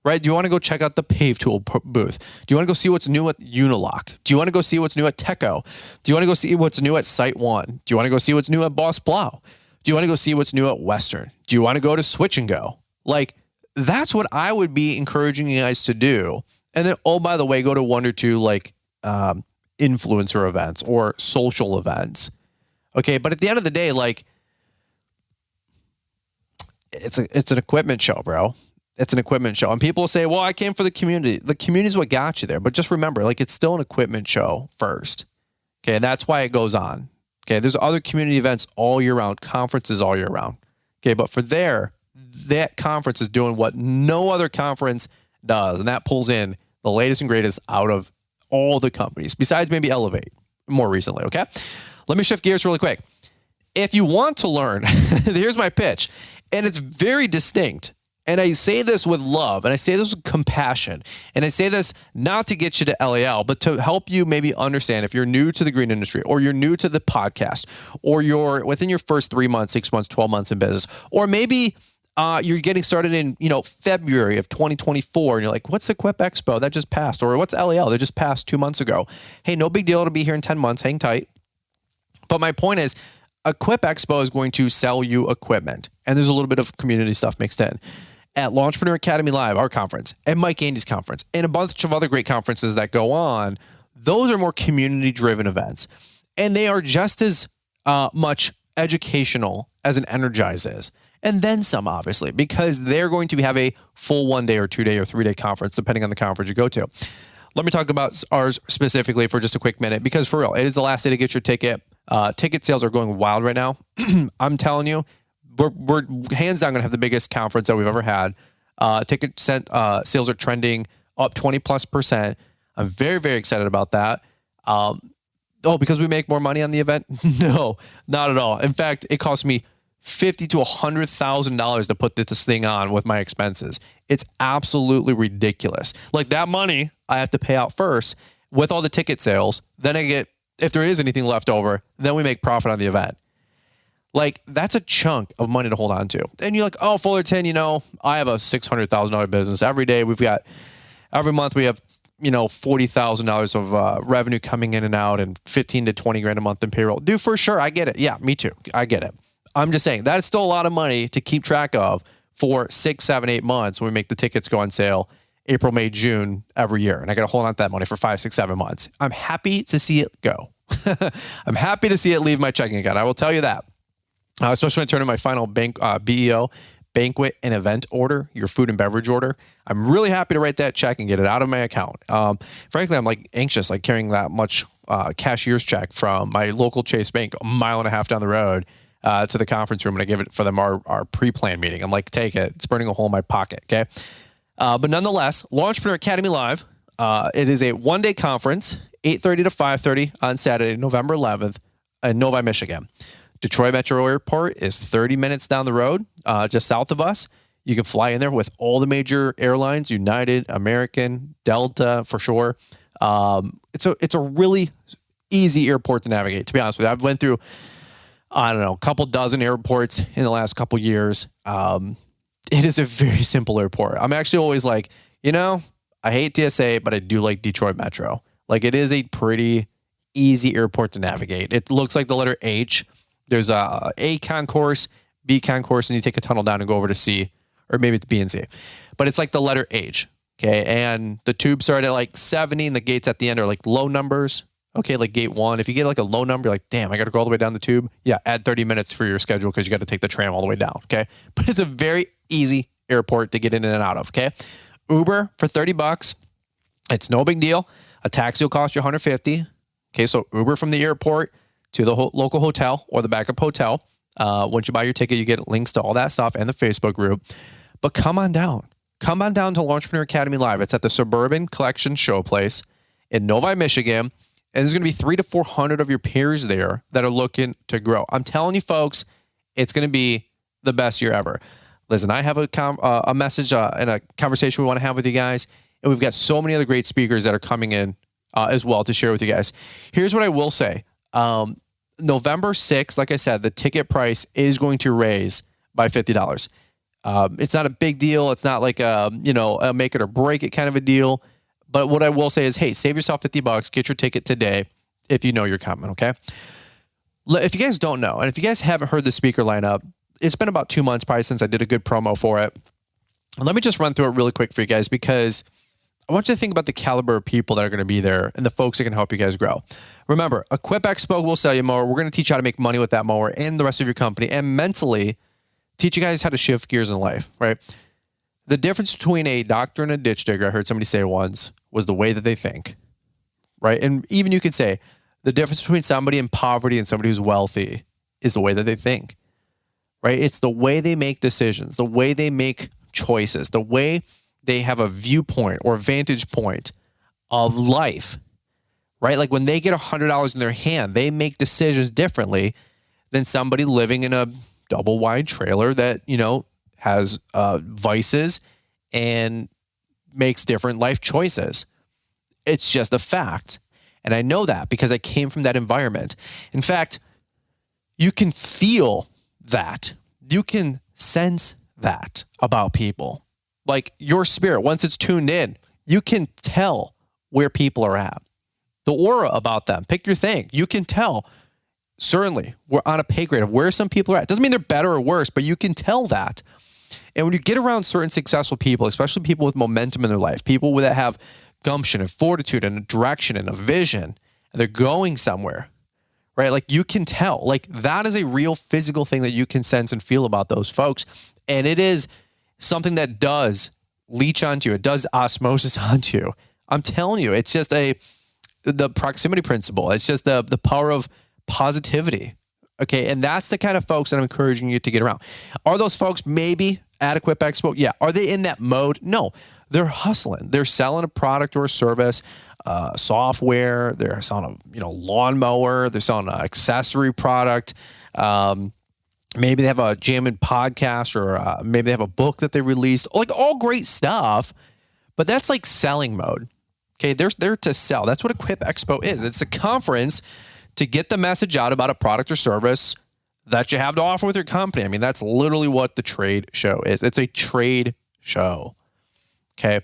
C: Right? Do you want to go check out the Pave Tool booth? Do you want to go see what's new at Unilock? Do you want to go see what's new at Teco? Do you want to go see what's new at Site One? Do you want to go see what's new at Boss Plow? Do you want to go see what's new at Western? Do you want to go to Switch and Go? Like, that's what I would be encouraging you guys to do. And then, oh, by the way, go to one or two like influencer events or social events. Okay, but at the end of the day, like, it's an equipment show, bro. It's an equipment show. And people say, well, I came for the community. The community is what got you there. But just remember, like, it's still an equipment show first. Okay. And that's why it goes on. Okay. There's other community events all year round, conferences all year round. Okay. But for that conference is doing what no other conference does. And that pulls in the latest and greatest out of all the companies, besides maybe Elevate more recently. Okay. Let me shift gears really quick. If you want to learn, here's my pitch. And it's very distinct. And I say this with love, and I say this with compassion, and I say this not to get you to LAL, but to help you maybe understand if you're new to the green industry, or you're new to the podcast, or you're within your first 3 months, 6 months, 12 months in business, or maybe you're getting started in February of 2024, and you're like, what's Equip Expo? That just passed. Or what's LAL? That just passed 2 months ago. Hey, no big deal to be here in 10 months. Hang tight. But my point is, Equip Expo is going to sell you equipment, and there's a little bit of community stuff mixed in. At Launchpreneur Academy Live, our conference, and Mike Andy's conference, and a bunch of other great conferences that go on, those are more community-driven events. And they are just as much educational as an Energize is. And then some, obviously, because they're going to have a full 1 day or 2 day or 3 day conference, depending on the conference you go to. Let me talk about ours specifically for just a quick minute, because for real, it is the last day to get your ticket. Ticket sales are going wild right now. I'm telling you, we're hands down going to have the biggest conference that we've ever had. Ticket sales are trending up 20+%. I'm very, very excited about that. Because we make more money on the event? No, not at all. In fact, it cost me $50,000 to $100,000 to put this thing on with my expenses. It's absolutely ridiculous. Like that money I have to pay out first with all the ticket sales. Then I get, if there is anything left over, then we make profit on the event. Like, that's a chunk of money to hold on to. And you're like, oh, Fullerton, I have a $600,000 business. Every month we have, $40,000 of revenue coming in and out, and 15 to 20 grand a month in payroll. Dude, for sure. I get it. Yeah, me too. I get it. I'm just saying that is still a lot of money to keep track of for 6, 7, 8 months when we make the tickets go on sale April, May, June every year. And I got to hold on to that money for 5, 6, 7 months. I'm happy to see it go. I'm happy to see it leave my checking account. I will tell you that. Especially when I turn in my final BEO, banquet and event order, your food and beverage order. I'm really happy to write that check and get it out of my account. Frankly, I'm like anxious, like carrying that much cashier's check from my local Chase Bank a mile and a half down the road to the conference room, and I give it for them our pre-planned meeting. I'm like, take it. It's burning a hole in my pocket, okay? But nonetheless, Launchpreneur Academy Live, it is a one-day conference, 8:30 to 5:30 on Saturday, November 11th in Novi, Michigan. Detroit Metro Airport is 30 minutes down the road, just south of us. You can fly in there with all the major airlines, United, American, Delta, for sure. It's a really easy airport to navigate, to be honest with you. I've went through, a couple dozen airports in the last couple years. It is a very simple airport. I'm actually always like, I hate TSA, but I do like Detroit Metro. Like, it is a pretty easy airport to navigate. It looks like the letter H. There's a concourse, B concourse, and you take a tunnel down and go over to C, or maybe it's B and C. But it's like the letter H, okay? And the tubes start at like 70, and the gates at the end are like low numbers. Okay, like gate 1. If you get like a low number, you're like, damn, I got to go all the way down the tube. Yeah, add 30 minutes for your schedule because you got to take the tram all the way down, okay? But it's a very easy airport to get in and out of, okay? Uber for $30. It's no big deal. A taxi will cost you $150. Okay, so Uber from the airport to the local hotel or the backup hotel. Once you buy your ticket, you get links to all that stuff and the Facebook group. But come on down. Come on down to Launchpreneur Academy Live. It's at the Suburban Collection Showplace in Novi, Michigan. And there's going to be 300 to 400 of your peers there that are looking to grow. I'm telling you, folks, it's going to be the best year ever. Listen, I have a message and a conversation we want to have with you guys. And we've got so many other great speakers that are coming in as well to share with you guys. Here's what I will say. November 6th, like I said, the ticket price is going to raise by $50. It's not a big deal. It's not like a make it or break it kind of a deal. But what I will say is, hey, save yourself $50. Get your ticket today if you know you're coming, okay? If you guys don't know, and if you guys haven't heard the speaker lineup, it's been about 2 months probably since I did a good promo for it. Let me just run through it really quick for you guys because I want you to think about the caliber of people that are going to be there and the folks that can help you guys grow. Remember, Equip Expo will sell you a mower. We're going to teach you how to make money with that mower and the rest of your company and mentally teach you guys how to shift gears in life, right? The difference between a doctor and a ditch digger, I heard somebody say once, was the way that they think, right? And even you could say the difference between somebody in poverty and somebody who's wealthy is the way that they think, right? It's the way they make decisions, the way they make choices, the way they have a viewpoint or vantage point of life, right? Like when they get $100 in their hand, they make decisions differently than somebody living in a double wide trailer that, has vices and makes different life choices. It's just a fact. And I know that because I came from that environment. In fact, you can feel that. You can sense that about people. Like your spirit, once it's tuned in, you can tell where people are at. The aura about them, pick your thing. You can tell, certainly, we're on a pay grade of where some people are at. Doesn't mean they're better or worse, but you can tell that. And when you get around certain successful people, especially people with momentum in their life, people that have gumption and fortitude and a direction and a vision, and they're going somewhere, right? Like you can tell, like that is a real physical thing that you can sense and feel about those folks. And it is something that does leach onto you. It does osmosis onto you. I'm telling you, it's just the proximity principle. It's just the power of positivity. Okay. And that's the kind of folks that I'm encouraging you to get around. Are those folks maybe at Equip Expo? Yeah. Are they in that mode? No, they're hustling. They're selling a product or a service, software. They're selling a lawnmower. They're selling an accessory product. Maybe they have a jamming podcast or maybe they have a book that they released, like all great stuff, but that's like selling mode. Okay. They're there to sell. That's what Equip Expo is. It's a conference to get the message out about a product or service that you have to offer with your company. I mean, that's literally what the trade show is. It's a trade show. Okay.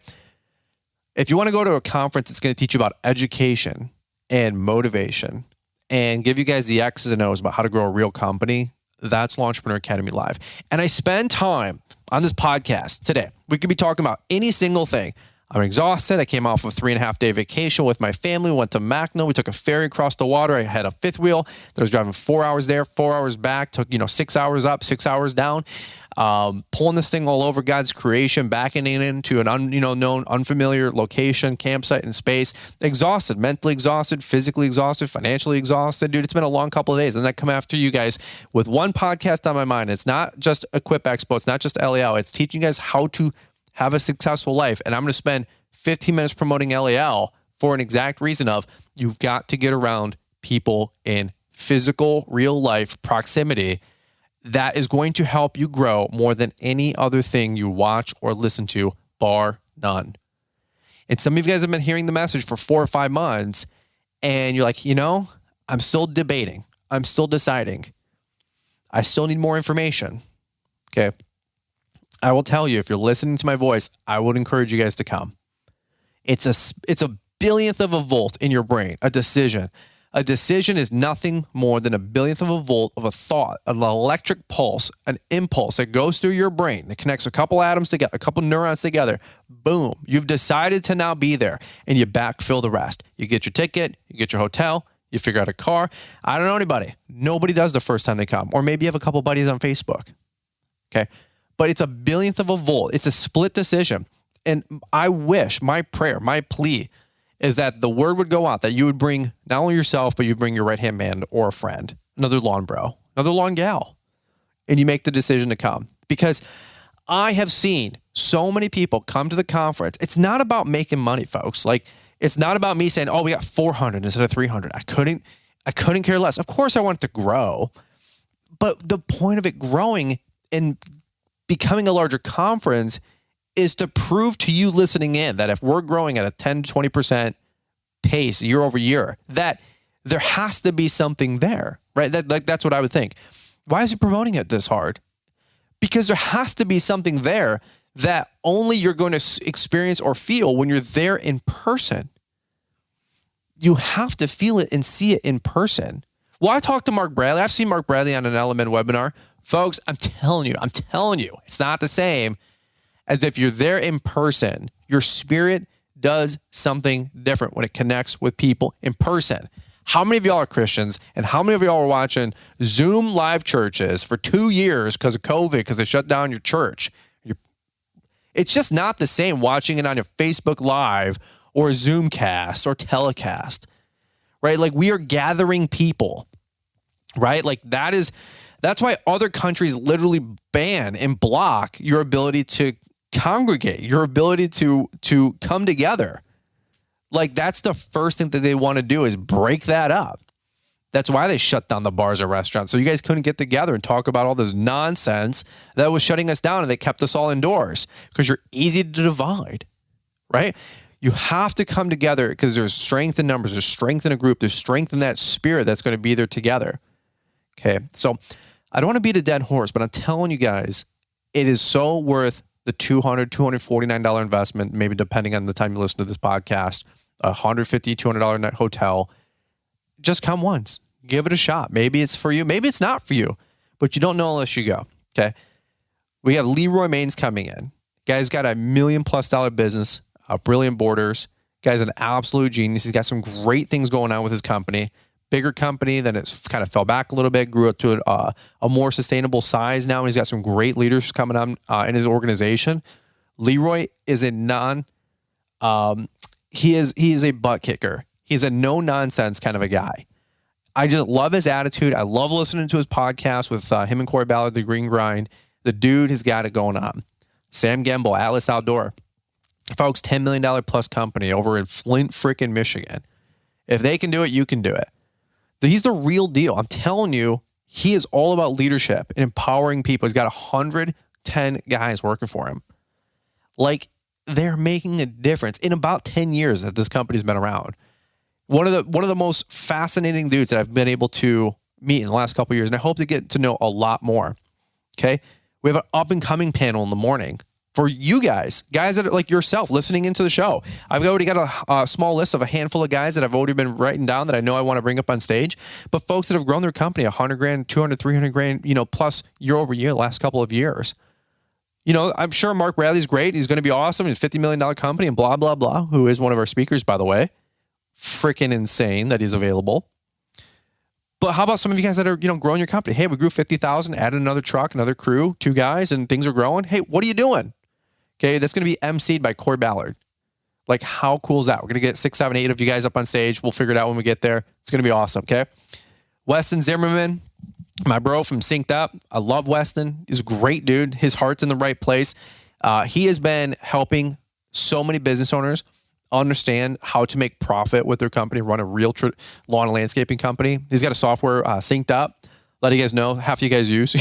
C: If you want to go to a conference, it's going to teach you about education and motivation and give you guys the X's and O's about how to grow a real company. That's Launchpreneur Academy Live. And I spend time on this podcast today. We could be talking about any single thing. I'm exhausted. I came off of a 3.5 day vacation with my family. Went to Mackinac. We took a ferry across the water. I had a fifth wheel that was driving 4 hours there, 4 hours back. Took 6 hours up, 6 hours down. Pulling this thing all over God's creation, backing it into an unknown, unfamiliar location, campsite in space. Exhausted, mentally exhausted, physically exhausted, financially exhausted. Dude, it's been a long couple of days. And I come after you guys with one podcast on my mind. It's not just Equip Expo. It's not just LAL. It's teaching you guys how to have a successful life. And I'm going to spend 15 minutes promoting LAL for an exact reason of you've got to get around people in physical, real life proximity that is going to help you grow more than any other thing you watch or listen to, bar none. And some of you guys have been hearing the message for 4 or 5 months and you're like, I'm still debating. I'm still deciding. I still need more information. Okay. I will tell you, if you're listening to my voice, I would encourage you guys to come. It's a billionth of a volt in your brain, a decision. A decision is nothing more than a billionth of a volt of a thought, an electric pulse, an impulse that goes through your brain. It connects a couple atoms together, a couple neurons together. Boom. You've decided to now be there and you backfill the rest. You get your ticket, you get your hotel, you figure out a car. I don't know anybody. Nobody does the first time they come. Or maybe you have a couple buddies on Facebook. Okay. But it's a billionth of a volt. It's a split decision. And I wish, my prayer, my plea is that the word would go out that you would bring not only yourself, but you bring your right-hand man or a friend, another lawn bro, another lawn gal, and you make the decision to come. Because I have seen so many people come to the conference. It's not about making money, folks. Like, It's not about me saying, oh, we got 400 instead of 300. I couldn't care less. Of course I want it to grow, but the point of it growing and becoming a larger conference is to prove to you listening in that if we're growing at a 10 to 20% pace year over year, that there has to be something there, right? That's what I would think. Why is he promoting it this hard? Because there has to be something there that only you're going to experience or feel when you're there in person. You have to feel it and see it in person. Well, I talked to Mark Bradley. I've seen Mark Bradley on an Element webinar. Folks, I'm telling you, it's not the same as if you're there in person. Your spirit does something different when it connects with people in person. How many of y'all are Christians and how many of y'all are watching Zoom live churches for 2 years because of COVID, because they shut down your church? It's just not the same watching it on your Facebook Live or Zoomcast or telecast, right? Like, we are gathering people, right? Like, that's why other countries literally ban and block your ability to congregate, your ability to come together. Like, that's the first thing that they want to do is break that up. That's why they shut down the bars or restaurants. So you guys couldn't get together and talk about all this nonsense that was shutting us down, and they kept us all indoors because you're easy to divide, right? You have to come together because there's strength in numbers. There's strength in a group. There's strength in that spirit that's going to be there together. Okay. So I don't want to beat a dead horse, but I'm telling you guys, it is so worth the $249 investment, maybe depending on the time you listen to this podcast, $150, $200 net hotel. Just come once, give it a shot. Maybe it's for you. Maybe it's not for you, but you don't know unless you go. Okay. We have Leroy Maines coming in. Guy's got $1 million+ business, brilliant borders. Guy's an absolute genius. He's got some great things going on with his company. Bigger company, then it's kind of fell back a little bit, grew up to a more sustainable size now. And he's got some great leaders coming on in his organization. Leroy is he is a butt kicker. He's a no nonsense kind of a guy. I just love his attitude. I love listening to his podcast with him and Corey Ballard, The Green Grind. The dude has got it going on. Sam Gamble, Atlas Outdoor. Folks, $10 million+ company over in Flint, freaking Michigan. If they can do it, you can do it. He's the real deal. I'm telling you, he is all about leadership and empowering people. He's got 110 guys working for him. Like, they're making a difference in about 10 years that this company's been around. One of the most fascinating dudes that I've been able to meet in the last couple of years, and I hope to get to know a lot more. Okay. We have an up and coming panel in the morning for you guys that are like yourself listening into the show. I've already got a small list of a handful of guys that I've already been writing down that I know I want to bring up on stage, but folks that have grown their company $100,000, $200,000, $300,000, plus year over year, last couple of years. I'm sure Mark Bradley's great. He's going to be awesome. He's a $50 million company and blah, blah, blah, who is one of our speakers, by the way. Freaking insane that he's available. But how about some of you guys that are, growing your company? Hey, we grew 50,000, added another truck, another crew, 2 guys, and things are growing. Hey, what are you doing? Okay, that's going to be emceed by Corey Ballard. Like, how cool is that? We're going to get 6, 7, 8 of you guys up on stage. We'll figure it out when we get there. It's going to be awesome, okay? Weston Zimmerman, my bro from Synced Up. I love Weston. He's a great dude. His heart's in the right place. He has been helping so many business owners understand how to make profit with their company, run a real lawn and landscaping company. He's got a software, Synced Up. Let you guys know, half of you guys use.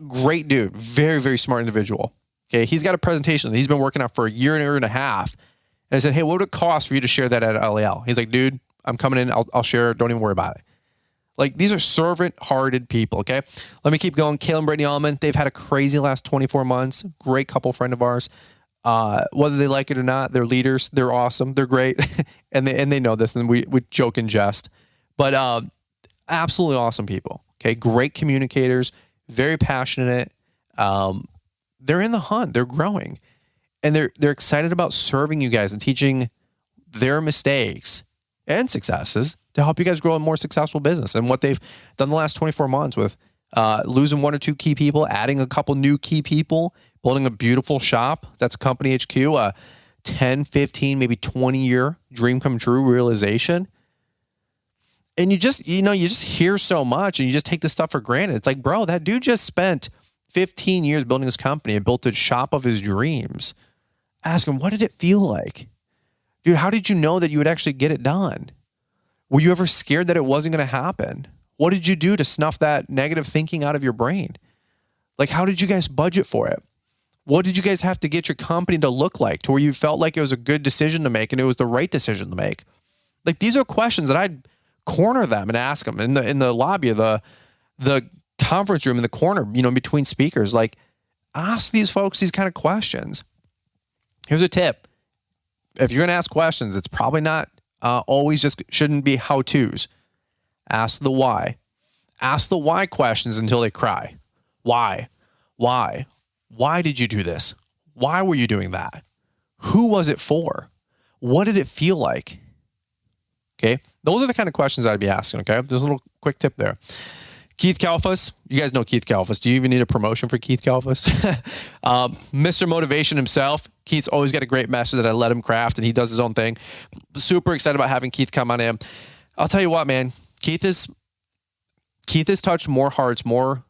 C: Great dude. Very, very smart individual. Okay, he's got a presentation that he's been working on for a year and a half. And I said, hey, what would it cost for you to share that at LAL? He's like, dude, I'm coming in. I'll share it. Don't even worry about it. Like, these are servant-hearted people, okay? Let me keep going. Kale and Brittany Allman, they've had a crazy last 24 months. Great couple friend of ours. Whether they like it or not, they're leaders. They're awesome. They're great. and they know this, and we joke and jest. But absolutely awesome people, okay? Great communicators, very passionate. They're in the hunt. They're growing. And they're excited about serving you guys and teaching their mistakes and successes to help you guys grow a more successful business. And what they've done the last 24 months with losing 1 or 2 key people, adding a couple new key people, building a beautiful shop. That's Company HQ, a 10, 15, maybe 20-year dream come true realization. And you just hear so much and you just take this stuff for granted. It's like, bro, that dude just spent 15 years building his company and built the shop of his dreams. Ask him, what did it feel like Dude, how did you know that you would actually get it done? Were you ever scared that it wasn't going to happen? What did you do to snuff that negative thinking out of your brain? Like, how did you guys budget for it? What did you guys have to get your company to look like to where you felt like it was a good decision to make and it was the right decision to make? Like, these are questions that I'd corner them and ask them in the lobby of the conference room in the corner, between speakers. Like, ask these folks these kind of questions. Here's a tip. If you're going to ask questions, it's probably not always just shouldn't be how-tos. Ask the why. Ask the why questions until they cry. Why? Why? Why did you do this? Why were you doing that? Who was it for? What did it feel like? Okay. Those are the kind of questions I'd be asking. Okay. There's a little quick tip there. Keith Kalfas. You guys know Keith Kalfas. Do you even need a promotion for Keith Kalfas? Mr. Motivation himself. Keith's always got a great message that I let him craft, and he does his own thing. Super excited about having Keith come on in. I'll tell you what, man. Keith has touched more hearts, more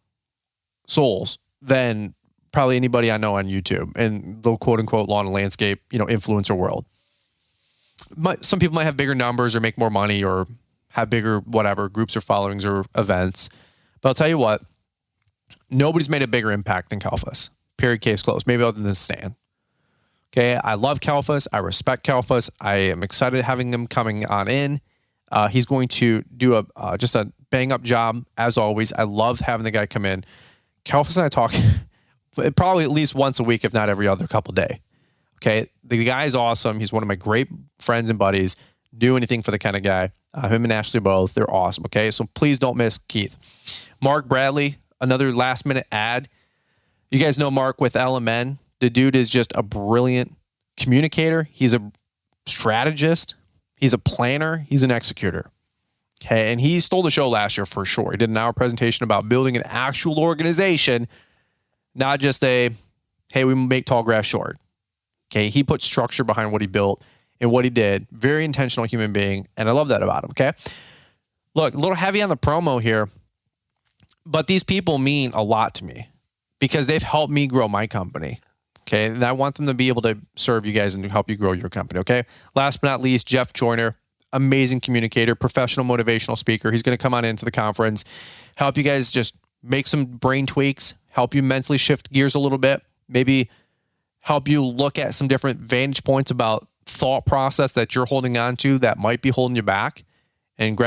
C: souls than probably anybody I know on YouTube in the quote unquote lawn and landscape, influencer world. Some people might have bigger numbers or make more money or have bigger whatever groups or followings or events. But I'll tell you what, nobody's made a bigger impact than Kalfas. Period, case closed. Maybe other than Stan. Okay, I love Kalfas. I respect Kalfas. I am excited having him coming on in. He's going to do just a bang up job as always. I love having the guy come in. Kalfas and I talk probably at least once a week, if not every other couple day. Okay, the guy is awesome. He's one of my great friends and buddies. Do anything for the kind of guy. Him and Ashley both, they're awesome. Okay, so please don't miss Keith. Mark Bradley, another last minute ad. You guys know Mark with LMN. The dude is just a brilliant communicator. He's a strategist. He's a planner. He's an executor. Okay, and he stole the show last year for sure. He did an hour presentation about building an actual organization, not just hey, we make tall grass short. Okay, he put structure behind what he built and what he did. Very intentional human being, and I love that about him, okay? Look, a little heavy on the promo here, but these people mean a lot to me because they've helped me grow my company, okay? And I want them to be able to serve you guys and help you grow your company, okay? Last but not least, Jeff Joyner, amazing communicator, professional motivational speaker. He's going to come on into the conference, help you guys just make some brain tweaks, help you mentally shift gears a little bit, maybe help you look at some different vantage points about thought process that you're holding on to that might be holding you back. And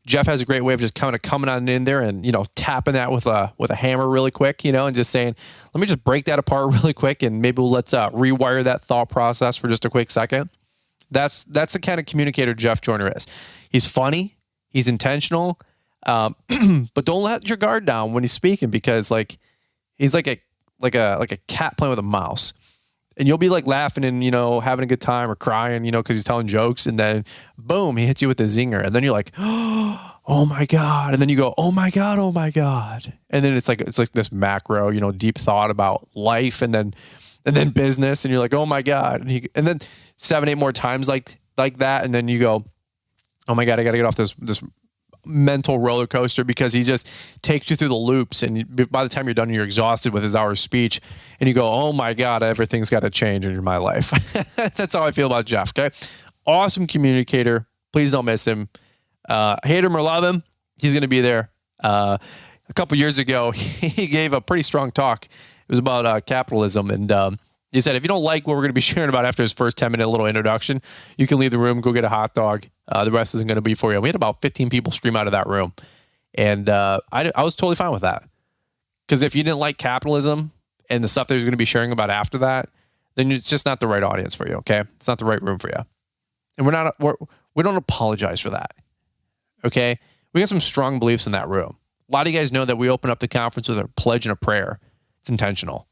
C: Jeff has a great way of just coming on in there and, tapping that with a hammer really quick, and just saying, let me just break that apart really quick. And maybe let's rewire that thought process for just a quick second. That's the kind of communicator Jeff Joyner is. He's funny. He's intentional. But don't let your guard down when he's speaking because he's like a cat playing with a mouse. And you'll be laughing and, having a good time or crying, because he's telling jokes. And then boom, he hits you with a zinger. And then you're like, oh my God. And then you go, oh my God, oh my God. And then it's like this macro, deep thought about life and then business. And you're like, oh my God. And then 7-8 more times like that. And then you go, oh my God, I got to get off this mental roller coaster because he just takes you through the loops. And by the time you're done, you're exhausted with his hour's speech and you go, oh my God, everything's got to change in my life. That's how I feel about Jeff. Okay. Awesome communicator. Please don't miss him. Hate him or love him. He's going to be there. A couple years ago, he gave a pretty strong talk. It was about capitalism. And he said, if you don't like what we're going to be sharing about after his first 10-minute little introduction, you can leave the room, go get a hot dog. The rest isn't going to be for you. We had about 15 people scream out of that room. And I was totally fine with that. Because if you didn't like capitalism and the stuff that he was going to be sharing about after that, then it's just not the right audience for you, okay? It's not the right room for you. And we don't apologize for that, okay? We got some strong beliefs in that room. A lot of you guys know that we open up the conference with a pledge and a prayer. It's intentional.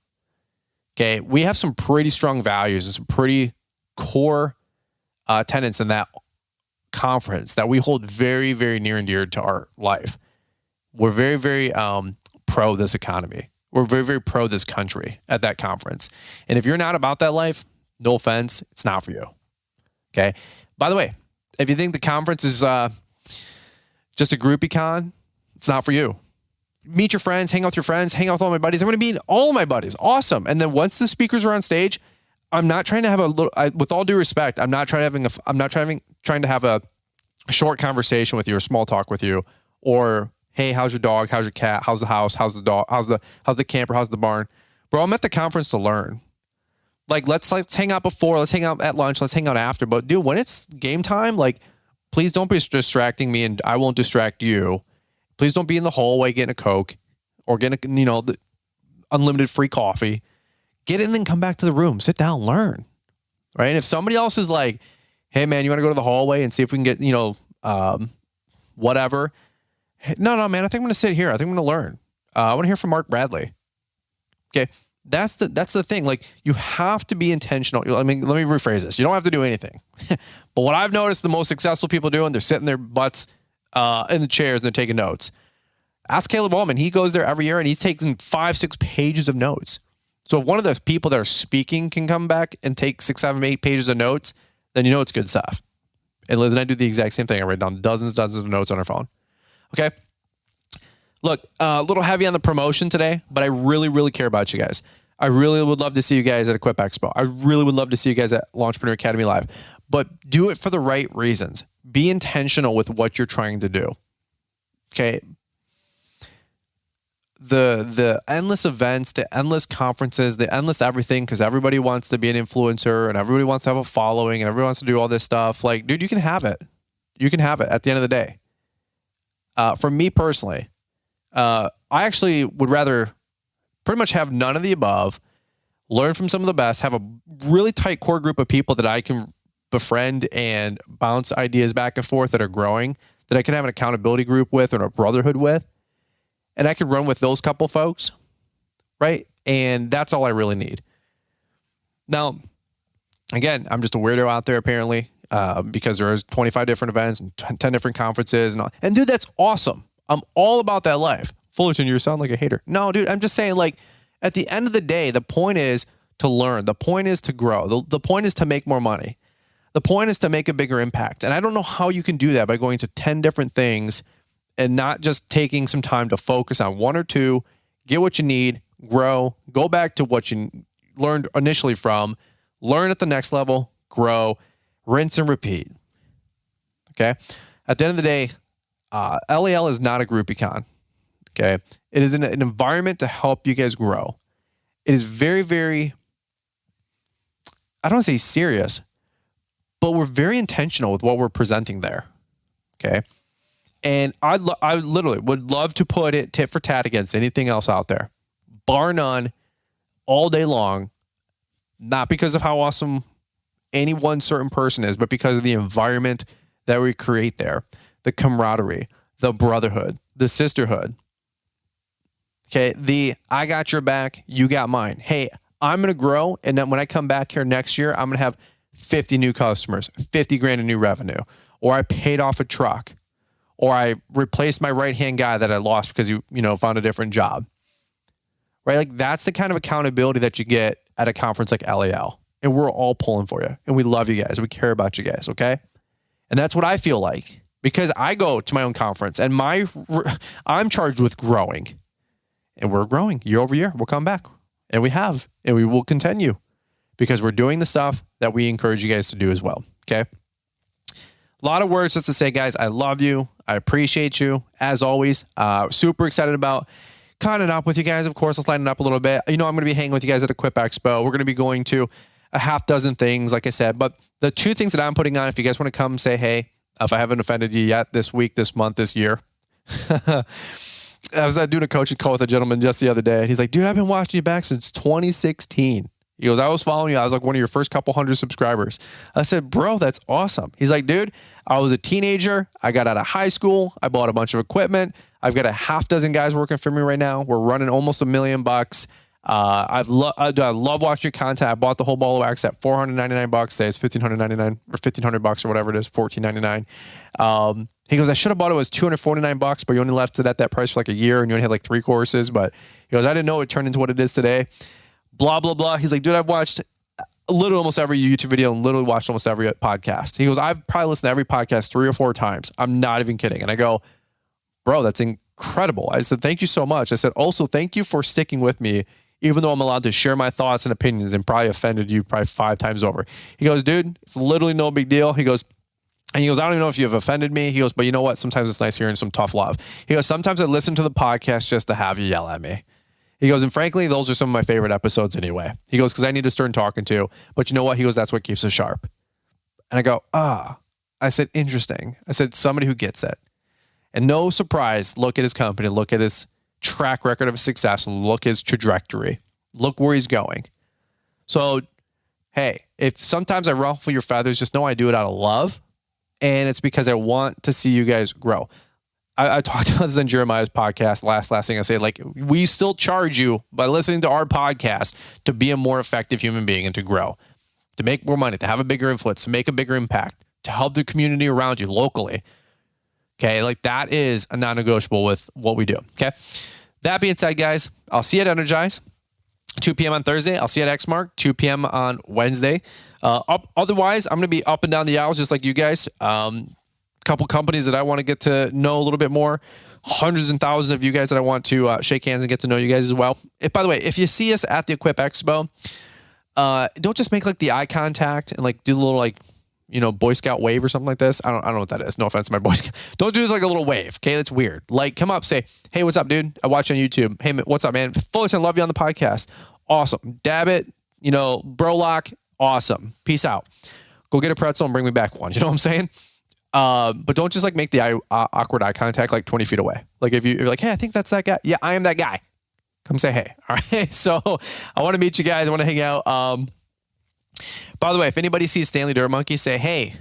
C: Okay, we have some pretty strong values and some pretty core tenets in that conference that we hold very, very near and dear to our life. We're very, very pro this economy. We're very, very pro this country at that conference. And if you're not about that life, no offense, it's not for you. Okay. By the way, if you think the conference is just a groupie con, it's not for you. Meet your friends, hang out with your friends, hang out with all my buddies. I'm going to meet all my buddies. Awesome. And then once the speakers are on stage, I'm not trying to have with all due respect, I'm not trying to have a short conversation with you or small talk with you, or, hey, how's your dog? How's your cat? How's the house? How's the dog? How's the camper? How's the barn? Bro, I'm at the conference to learn. Like, let's hang out before, let's hang out at lunch, let's hang out after. But dude, when it's game time, like, please don't be distracting me and I won't distract you. Please don't be in the hallway getting a Coke or getting, the unlimited free coffee. Get in and come back to the room. Sit down, learn. Right? And if somebody else is like, hey man, you want to go to the hallway and see if we can get, whatever. No, man, I think I'm going to sit here. I think I'm going to learn. I want to hear from Mark Bradley. Okay. That's the thing. Like, you have to be intentional. I mean, let me rephrase this. You don't have to do anything. But what I've noticed the most successful people doing, they're sitting their butts in the chairs and they're taking notes. Ask Caleb Wallman. He goes there every year and he's taking 5-6 pages of notes. So if one of those people that are speaking can come back and take 6, 7, 8 pages of notes, then you know it's good stuff. And Liz and I do the exact same thing. I write down dozens of notes on our phone. Okay. Look, a little heavy on the promotion today, but I really, really care about you guys. I really would love to see you guys at Equip Expo. I really would love to see you guys at Launchpreneur Academy Live, but do it for the right reasons. Be intentional with what you're trying to do. Okay. The endless events, the endless conferences, the endless everything, because everybody wants to be an influencer and everybody wants to have a following and everybody wants to do all this stuff. Like, dude, you can have it. You can have it at the end of the day. For me personally, I actually would rather pretty much have none of the above, learn from some of the best, have a really tight core group of people that I can befriend and bounce ideas back and forth that are growing, that I can have an accountability group with or a brotherhood with. And I could run with those couple folks, right? And that's all I really need. Now, again, I'm just a weirdo out there apparently, because there's 25 different events and 10 different conferences and all. And dude, that's awesome. I'm all about that life. Fullerton, you sound like a hater. No, dude, I'm just saying, like, at the end of the day, the point is to learn. The point is to grow. The point is to make more money. The point is to make a bigger impact. And I don't know how you can do that by going to 10 different things and not just taking some time to focus on one or two, get what you need, grow, go back to what you learned initially from, learn at the next level, grow, rinse and repeat. Okay. At the end of the day, LAL is not a group econ. Okay. It is an environment to help you guys grow. It is very, very, I don't want to say serious, but we're very intentional with what we're presenting there. Okay. And I literally would love to put it tit for tat against anything else out there, bar none, all day long, not because of how awesome any one certain person is, but because of the environment that we create there, the camaraderie, the brotherhood, the sisterhood. Okay. I got your back, you got mine. Hey, I'm going to grow. And then when I come back here next year, I'm going to have 50 new customers, 50 grand in new revenue, or I paid off a truck, or I replaced my right-hand guy that I lost because you found a different job, right? Like, that's the kind of accountability that you get at a conference like LAL. And we're all pulling for you. And we love you guys. We care about you guys, okay? And that's what I feel like, because I go to my own conference and I'm charged with growing. And we're growing year over year. We'll come back. And we have. And we will continue, because we're doing the stuff that we encourage you guys to do as well, okay? A lot of words just to say, guys, I love you. I appreciate you, as always. Super excited about cutting it up with you guys. Of course, let's lighten it up a little bit. I'm going to be hanging with you guys at Equip Expo. We're going to be going to a half dozen things, like I said. But the two things that I'm putting on, if you guys want to come say, hey, if I haven't offended you yet this week, this month, this year. I was doing a coaching call with a gentleman just the other day. And he's like, dude, I've been watching you back since 2016. He goes, I was following you. I was like one of your first couple hundred subscribers. I said, bro, that's awesome. He's like, dude, I was a teenager. I got out of high school. I bought a bunch of equipment. I've got a half dozen guys working for me right now. We're running almost $1 million. I love watching your content. I bought the whole ball of wax at $499. Say it's $1,599 or $1,500 or whatever it is, $1,499. He goes, I should have bought it. It was $249, but you only left it at that price for like a year and you only had like 3 courses. But he goes, I didn't know it turned into what it is today. Blah, blah, blah. He's like, dude, I've watched literally almost every YouTube video and literally watched almost every podcast. He goes, I've probably listened to every podcast 3 or 4 times. I'm not even kidding. And I go, bro, that's incredible. I said, thank you so much. I said, also, thank you for sticking with me, even though I'm allowed to share my thoughts and opinions and probably offended you probably 5 times over. He goes, dude, it's literally no big deal. He goes, I don't even know if you've offended me. He goes, but you know what? Sometimes it's nice hearing some tough love. He goes, sometimes I listen to the podcast just to have you yell at me. He goes, and frankly, those are some of my favorite episodes anyway. He goes, because I need a stern talking to. But you know what? He goes, that's what keeps us sharp. And I go, I said, interesting. I said, somebody who gets it. And no surprise, look at his company, look at his track record of success, look at his trajectory. Look where he's going. So, hey, if sometimes I ruffle your feathers, just know I do it out of love. And it's because I want to see you guys grow. I talked about this in Jeremiah's podcast. Last thing I say, like, we still charge you by listening to our podcast to be a more effective human being and to grow, to make more money, to have a bigger influence, to make a bigger impact, to help the community around you locally. Okay. Like, that is a non-negotiable with what we do. Okay. That being said, guys, I'll see you at Energize, 2 p.m. on Thursday. I'll see you at Xmark, 2 p.m. on Wednesday. Otherwise, I'm going to be up and down the aisles just like you guys. Couple companies that I want to get to know a little bit more, hundreds and thousands of you guys that I want to shake hands and get to know you guys as well. By the way, if you see us at the Equip Expo, don't just make like the eye contact and like do a little like, Boy Scout wave or something like this. I don't know what that is. No offense to my Boy Scout. Don't do like a little wave. Okay. That's weird. Like, come up, say, hey, what's up, dude? I watch on YouTube. Hey, what's up, man? Fullerton, love you on the podcast. Awesome. Dab it, bro lock. Awesome. Peace out. Go get a pretzel and bring me back one. You know what I'm saying? But don't just like make the awkward eye contact like 20 feet away. Like if you're like, hey, I think that's that guy. Yeah, I am that guy. Come say hey. All right. So I want to meet you guys. I want to hang out. By the way, if anybody sees Stanley Dirt Monkey, say, hey,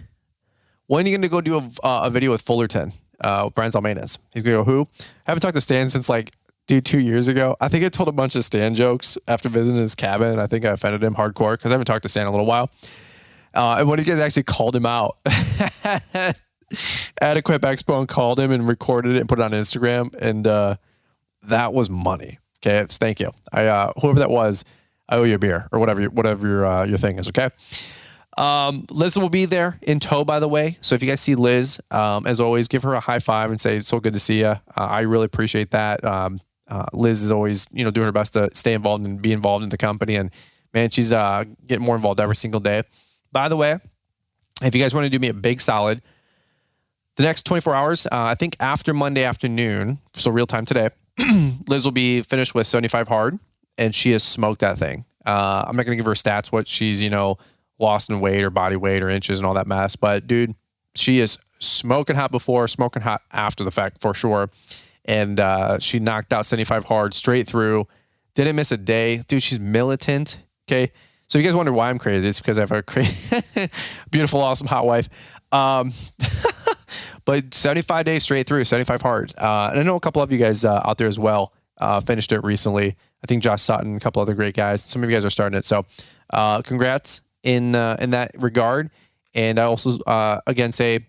C: when are you going to go do a video with Fullerton? Brian Zalmanis. He's going to go, who? I haven't talked to Stan since 2 years ago. I think I told a bunch of Stan jokes after visiting his cabin. I think I offended him hardcore because I haven't talked to Stan in a little while. And when you guys actually called him out at Equip Expo and called him and recorded it and put it on Instagram, and that was money. Okay, thank you. Whoever that was, I owe you a beer or whatever your thing is. Okay. Liz will be there in tow, by the way. So if you guys see Liz, as always, give her a high five and say it's so good to see you. I really appreciate that. Liz is always doing her best to stay involved and be involved in the company, and man, she's getting more involved every single day. By the way, if you guys want to do me a big solid, the next 24 hours, I think after Monday afternoon, so real time today, Liz will be finished with 75 hard, and she has smoked that thing. I'm not going to give her stats, what she's, lost in weight or body weight or inches and all that mess. But dude, she is smoking hot before, smoking hot after the fact for sure. And she knocked out 75 hard straight through. Didn't miss a day. Dude, she's militant. Okay. So if you guys wonder why I'm crazy, it's because I have a crazy, beautiful, awesome, hot wife. But 75 days straight through, 75 hard. And I know a couple of you guys out there as well finished it recently. I think Josh Sutton, a couple other great guys. Some of you guys are starting it. So congrats in that regard. And I also, again, say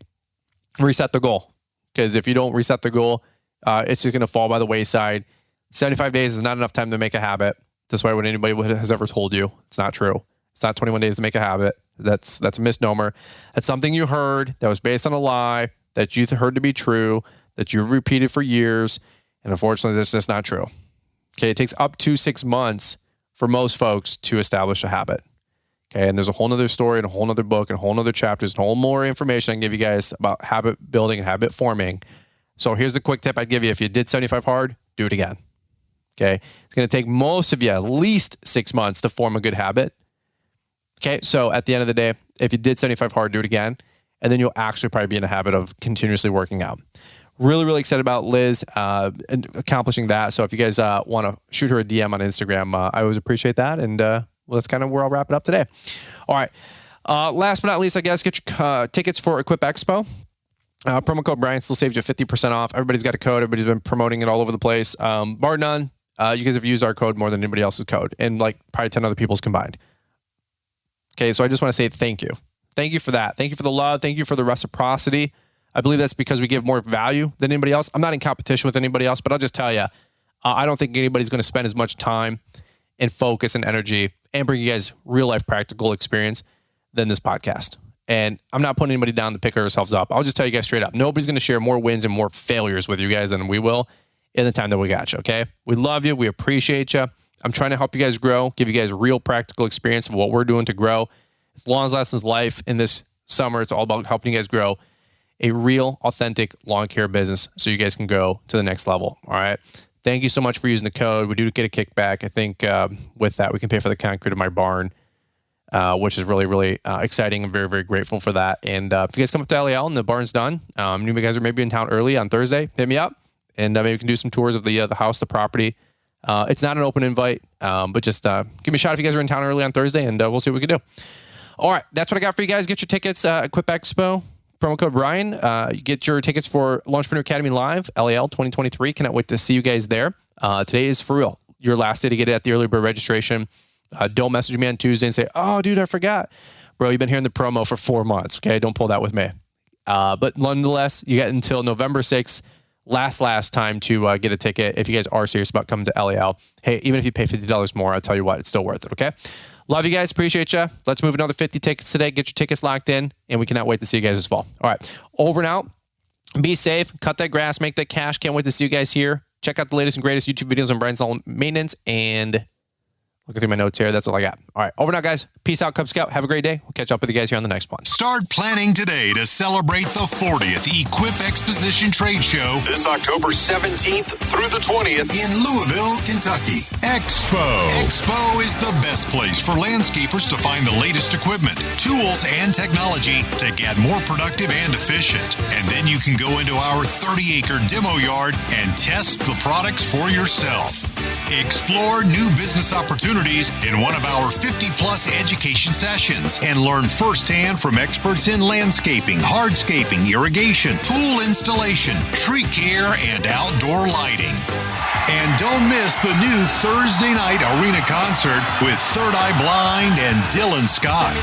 C: reset the goal. Because if you don't reset the goal, it's just going to fall by the wayside. 75 days is not enough time to make a habit. Despite what anybody has ever told you. It's not true. It's not 21 days to make a habit. That's a misnomer. That's something you heard that was based on a lie that you heard to be true, that you've repeated for years. And unfortunately, that's just not true. Okay. It takes up to 6 months for most folks to establish a habit. Okay. And there's a whole nother story and a whole nother book and a whole nother chapters and a whole more information I can give you guys about habit building and habit forming. So here's the quick tip I'd give you. If you did 75 hard, do it again. Okay. It's going to take most of you at least 6 months to form a good habit. Okay. So at the end of the day, if you did 75 hard, do it again. And then you'll actually probably be in a habit of continuously working out. Really, really excited about Liz and accomplishing that. So if you guys want to shoot her a DM on Instagram, I always appreciate that. And that's kind of where I'll wrap it up today. All right. Last but not least, I guess, get your tickets for Equip Expo. Promo code Brian still saves you 50% off. Everybody's got a code. Everybody's been promoting it all over the place. Bar none. You guys have used our code more than anybody else's code and like probably 10 other people's combined. Okay. So I just want to say thank you. Thank you for that. Thank you for the love. Thank you for the reciprocity. I believe that's because we give more value than anybody else. I'm not in competition with anybody else, but I'll just tell you, I don't think anybody's going to spend as much time and focus and energy and bring you guys real life practical experience than this podcast. And I'm not putting anybody down to pick ourselves up. I'll just tell you guys straight up. Nobody's going to share more wins and more failures with you guys than we will in the time that we got you. Okay. We love you. We appreciate you. I'm trying to help you guys grow, give you guys real practical experience of what we're doing to grow. As Lawns Lessons Life in this summer, it's all about helping you guys grow a real, authentic lawn care business so you guys can go to the next level. All right. Thank you so much for using the code. We do get a kickback. I think with that, we can pay for the concrete of my barn, which is really, really exciting. I'm very, very grateful for that. And if you guys come up to LAL and the barn's done, you guys are maybe in town early on Thursday, hit me up, and maybe we can do some tours of the house, the property. It's not an open invite, but just give me a shot if you guys are in town early on Thursday, and we'll see what we can do. All right, that's what I got for you guys. Get your tickets, Equip Expo. Promo code Brian. You get your tickets for Launchpreneur Academy Live, LAL 2023. Cannot wait to see you guys there. Today is for real. Your last day to get it at the early bird registration. Don't message me on Tuesday and say, oh, dude, I forgot. Bro, you've been hearing the promo for 4 months, okay? Don't pull that with me. But nonetheless, you got until November 6th, last time to get a ticket if you guys are serious about coming to LAL. Hey, even if you pay $50 more, I'll tell you what, it's still worth it, okay? Love you guys. Appreciate you. Let's move another 50 tickets today. Get your tickets locked in, and we cannot wait to see you guys this fall. All right. Over and out. Be safe. Cut that grass. Make that cash. Can't wait to see you guys here. Check out the latest and greatest YouTube videos on Brian's Lawn Maintenance. And looking through my notes here. That's all I got. All right. Over and out, guys. Peace out, Cub Scout. Have a great day. We'll catch up with you guys here on the next one.
D: Start planning today to celebrate the 40th Equip Exposition Trade Show this October 17th through the 20th in Louisville, Kentucky. Expo is the best place for landscapers to find the latest equipment, tools, and technology to get more productive and efficient. And then you can go into our 30-acre demo yard and test the products for yourself. Explore new business opportunities in one of our 50-plus education sessions and learn firsthand from experts in landscaping, hardscaping, irrigation, pool installation, tree care, and outdoor lighting. And don't miss the new Thursday night arena concert with Third Eye Blind and Dylan Scott.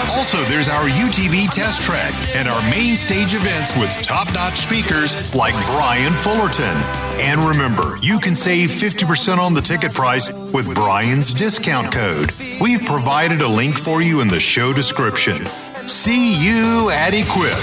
D: Also, there's our UTV test track and our main stage events with top-notch speakers like Brian Fullerton. And remember, you can save 50% on the ticket price with Brian's discount code. We've provided a link for you in the show description. See you at Equip.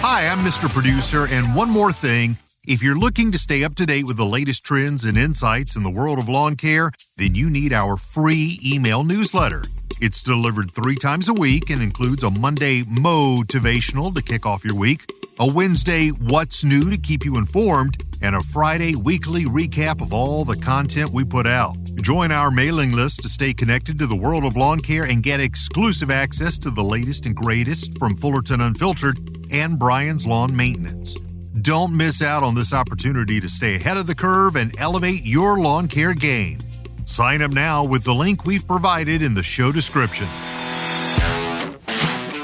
D: Hi, I'm Mr. Producer, and one more thing. If you're looking to stay up to date with the latest trends and insights in the world of lawn care, then you need our free email newsletter. It's delivered 3 times a week and includes a Monday motivational to kick off your week, a Wednesday what's new to keep you informed, and a Friday weekly recap of all the content we put out. Join our mailing list to stay connected to the world of lawn care and get exclusive access to the latest and greatest from Fullerton Unfiltered and Brian's Lawn Maintenance. Don't miss out on this opportunity to stay ahead of the curve and elevate your lawn care game. Sign up now with the link we've provided in the show description.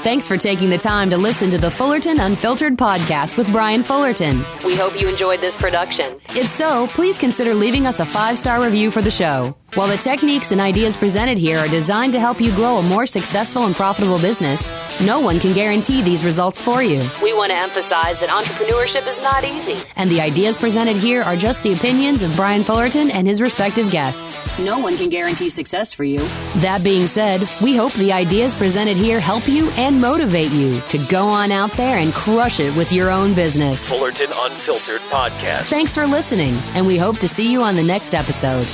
E: Thanks for taking the time to listen to the Fullerton Unfiltered podcast with Brian Fullerton. We hope you enjoyed this production. If so, please consider leaving us a 5-star review for the show. While the techniques and ideas presented here are designed to help you grow a more successful and profitable business, no one can guarantee these results for you. We want to emphasize that entrepreneurship is not easy, and the ideas presented here are just the opinions of Brian Fullerton and his respective guests. No one can guarantee success for you. That being said, we hope the ideas presented here help you and motivate you to go on out there and crush it with your own business.
B: Fullerton Unfiltered Podcast.
E: Thanks for listening, and we hope to see you on the next episode.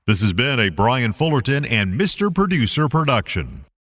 D: This has been a Brian Fullerton and Mr. Producer production.